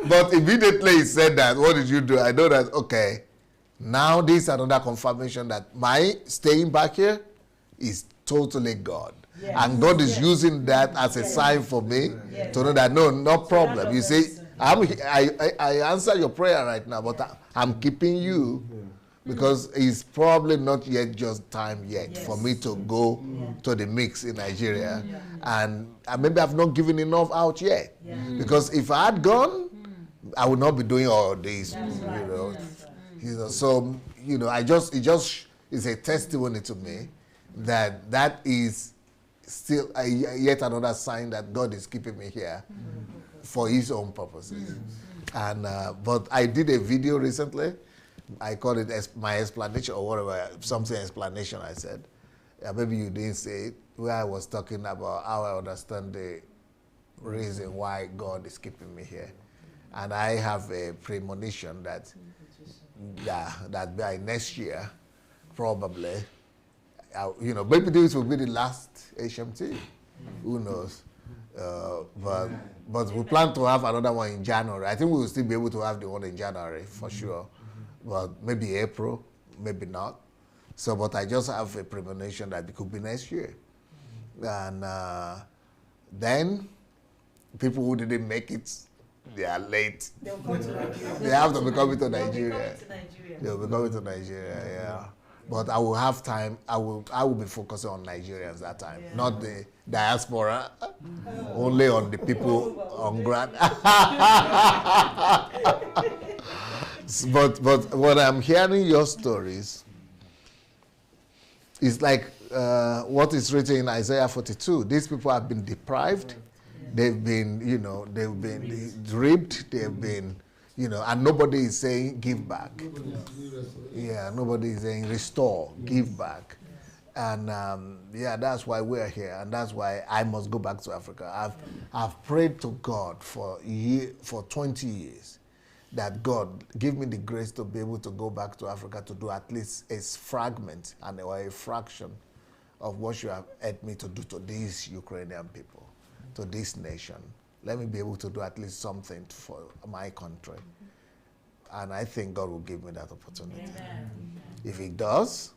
But immediately he said that, "What did you do?" I know that, okay, now this is another confirmation that my staying back here is totally God. Yes. And God is using that as a sign for me to know that, no problem. You see, I answer your prayer right now, but I'm keeping you because it's probably not yet just time yet for me to go to the mix in Nigeria. And maybe I've not given enough out yet. Because if I had gone, I would not be doing all this, So, it just is a testimony to me that is still yet another sign that God is keeping me here for His own purposes. And but I did a video recently. I call it my explanation or whatever, something explanation. I said, maybe you didn't say it, where I was talking about how I understand the reason why God is keeping me here. And I have a premonition that by next year, probably, maybe this will be the last HMT. Who knows? But we plan to have another one in January. I think we will still be able to have the one in January for sure. But maybe April, maybe not. So, but I just have a premonition that it could be next year. And then people who didn't make it, they are late. They'll come to Nigeria. They have to be coming to Nigeria. They'll be coming to Nigeria. They'll be coming to Nigeria, yeah. But I will have time. I will be focusing on Nigerians that time, not the diaspora, only on the people on ground. But when I'm hearing your stories, it's like what is written in Isaiah 42. These people have been deprived. They've been, they've been ripped. They've been, and nobody is saying give back. Yeah, nobody is saying restore, give back. And that's why we're here, and that's why I must go back to Africa. I've prayed to God for 20 years that God give me the grace to be able to go back to Africa to do at least a fragment or a fraction of what you have helped me to do to these Ukrainian people, to this nation. Let me be able to do at least something for my country. And I think God will give me that opportunity. Amen. If He does,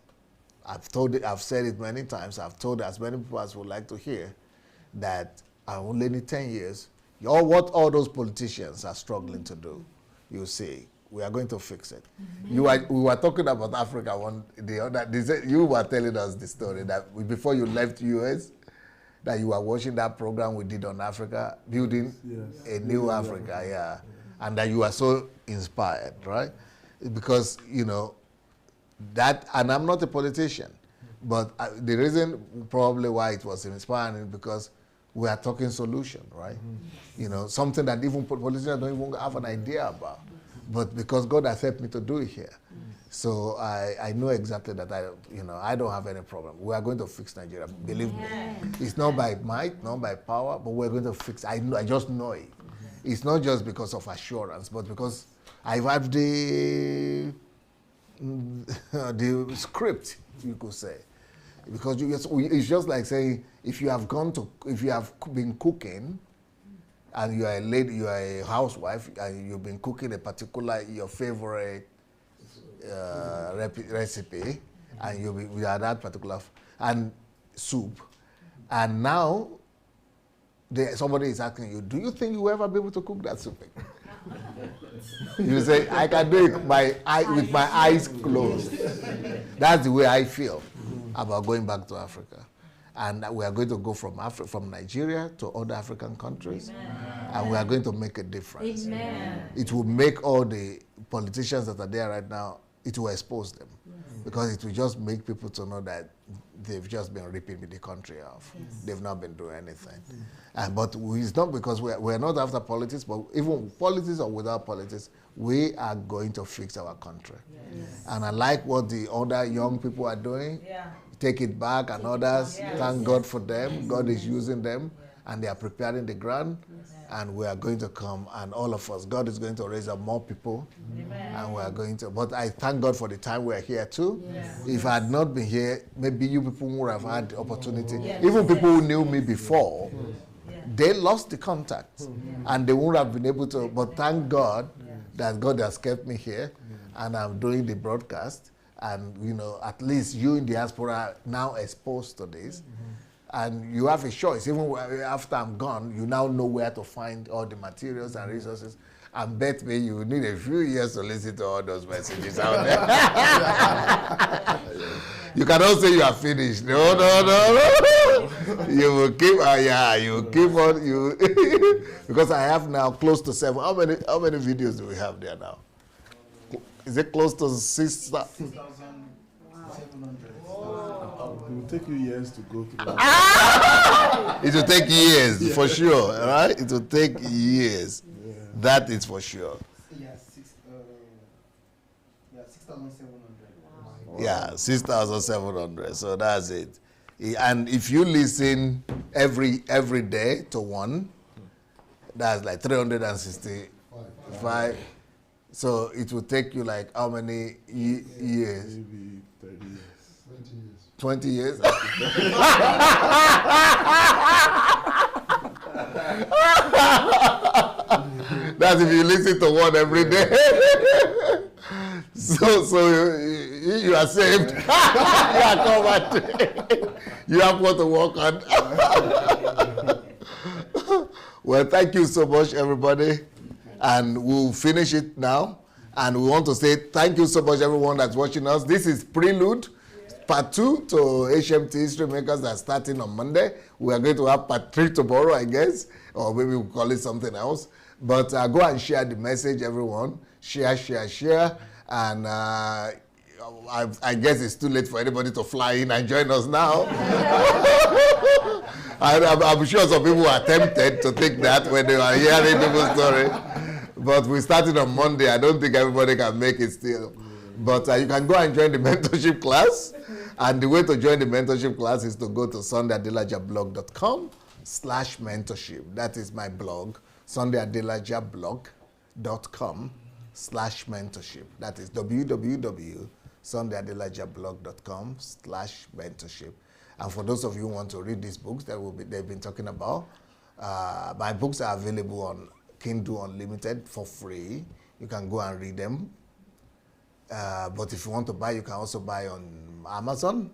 I've said it many times, I've told as many people as would like to hear that I only need 10 years. What all those politicians are struggling to do, you see, we are going to fix it. We were talking about Africa you were telling us the story that before you left US, that you were watching that program we did on Africa, building a new Africa, and that you are so inspired, right? Because, that, and I'm not a politician, but the reason probably why it was inspiring is because we are talking solution, right? Something that even politicians don't even have an idea about, but because God has helped me to do it here. So I know exactly that I don't have any problem. We are going to fix Nigeria, believe me. It's not by might, not by power, but we're going to fix it. I just know it. It's not just because of assurance, but because I've had the script, you could say. Because it's just like saying, if you have been cooking, and you are a lady, you are a housewife, and you've been cooking your favorite recipe, and you are that particular and soup, and now somebody is asking you, do you think you will ever be able to cook that soup? You say, I can do it with my eyes closed. That's the way I feel about going back to Africa. And we are going to go from Nigeria to other African countries. Amen. And we are going to make a difference. Amen. It will make all the politicians that are there right now, it will expose them. Yes. Because it will just make people to know that they've just been ripping the country off. Yes. They've not been doing anything. But it's not because we're not after politics, but even politics or without politics, we are going to fix our country. Yes. And I like what the other young people are doing. Yeah. Take it back, and others, thank God for them. God is using them, and they are preparing the ground, and we are going to come, and all of us, God is going to raise up more people, and we are going to, but I thank God for the time we are here too. Yes. If I had not been here, maybe you people would have had the opportunity. Even people who knew me before, they lost the contact, and they wouldn't have been able to, but thank God that God has kept me here, and I'm doing the broadcast. And, at least you in diaspora are now exposed to this. And you have a choice. Even after I'm gone, you now know where to find all the materials and resources. And bet me you need a few years to listen to all those messages out there. You cannot say you are finished. No. You will keep, you will keep on. Because I have now close to 7. How many videos do we have there now? Is it close to 6,700? It will take you years to go through that. It will take years, for sure, right? It will take years. Yeah. That is for sure. 6,700. Yeah, 6,700. So that's it. And if you listen every day to one, that's like 365. So it will take you like how many years? Maybe 30 years. 20 years. 20 years. That's if you listen to one every day. So you are saved. You are covered. You have what to work on. Well, thank you so much, everybody. And we'll finish it now. And we want to say thank you so much, everyone that's watching us. This is Prelude, Part 2 to HMT History Makers that's starting on Monday. We are going to have Part 3 tomorrow, I guess. Or maybe we'll call it something else. But go and share the message, everyone. Share. And I guess it's too late for anybody to fly in and join us now. I'm sure some people are tempted to think that when they are hearing people's story. But we started on Monday. I don't think everybody can make it still. But you can go and join the mentorship class. And the way to join the mentorship class is to go to sundayadelajablog.com/mentorship. That is my blog, sundayadelajablog.com/mentorship. That is www.sundayadelajablog.com/mentorship. And for those of you who want to read these books that they've been talking about, my books are available on Kindle Unlimited for free. You can go and read them. But if you want to buy, you can also buy on Amazon.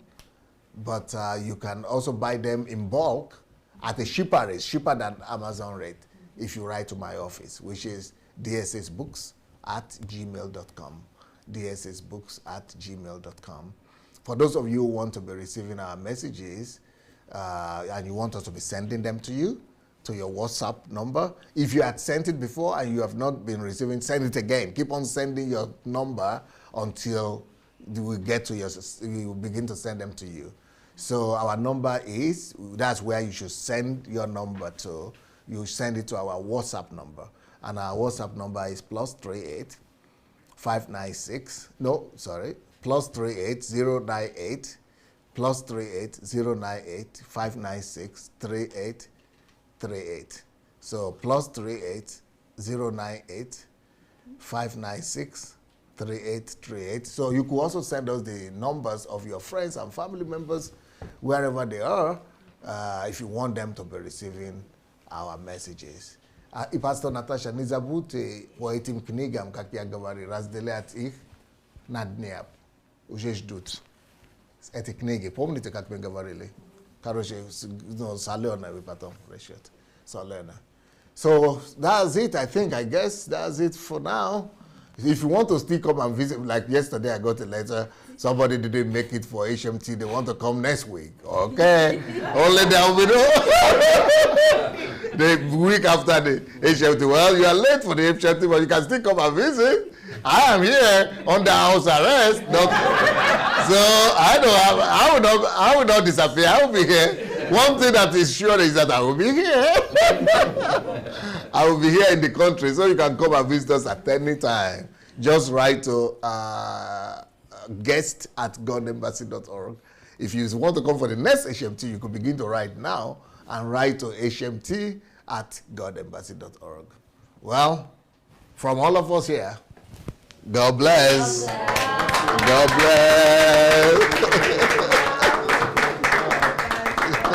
But you can also buy them in bulk at a cheaper rate, cheaper than Amazon rate, if you write to my office, which is dssbooks@gmail.com. dssbooks@gmail.com. For those of you who want to be receiving our messages and you want us to be sending them to you, to your WhatsApp number. If you had sent it before and you have not been receiving, send it again. Keep on sending your number until we get to we will begin to send them to you. So our number is, that's where you should send your number to. You send it to our WhatsApp number. And our WhatsApp number is +38 596, +38 098, +38 098 596 3838. So +38 098 596 3838. So you could also send us the numbers of your friends and family members wherever they are if you want them to be receiving our messages. I Pastor Natasha Nizabute poetim knigam как я говорю разделять их на дня уже ждут. Эти книги, помните, как мы говорили? Короче, солено вы потом решат. Солено. So that's it, I guess that's it for now. If you want to still come and visit, like yesterday I got a letter, somebody didn't make it for HMT, they want to come next week. Okay, only there will be the week after the HMT. Well, you are late for the HMT, but you can still come and visit. I am here under house arrest, so I will not disappear. I will be here. One thing that is sure is that I will be here. I will be here in the country, so you can come and visit us at any time. Just write to guest@godembassy.org. If you want to come for the next HMT, you could begin to write now and write to hmt@godembassy.org. Well, from all of us here, God bless. God bless.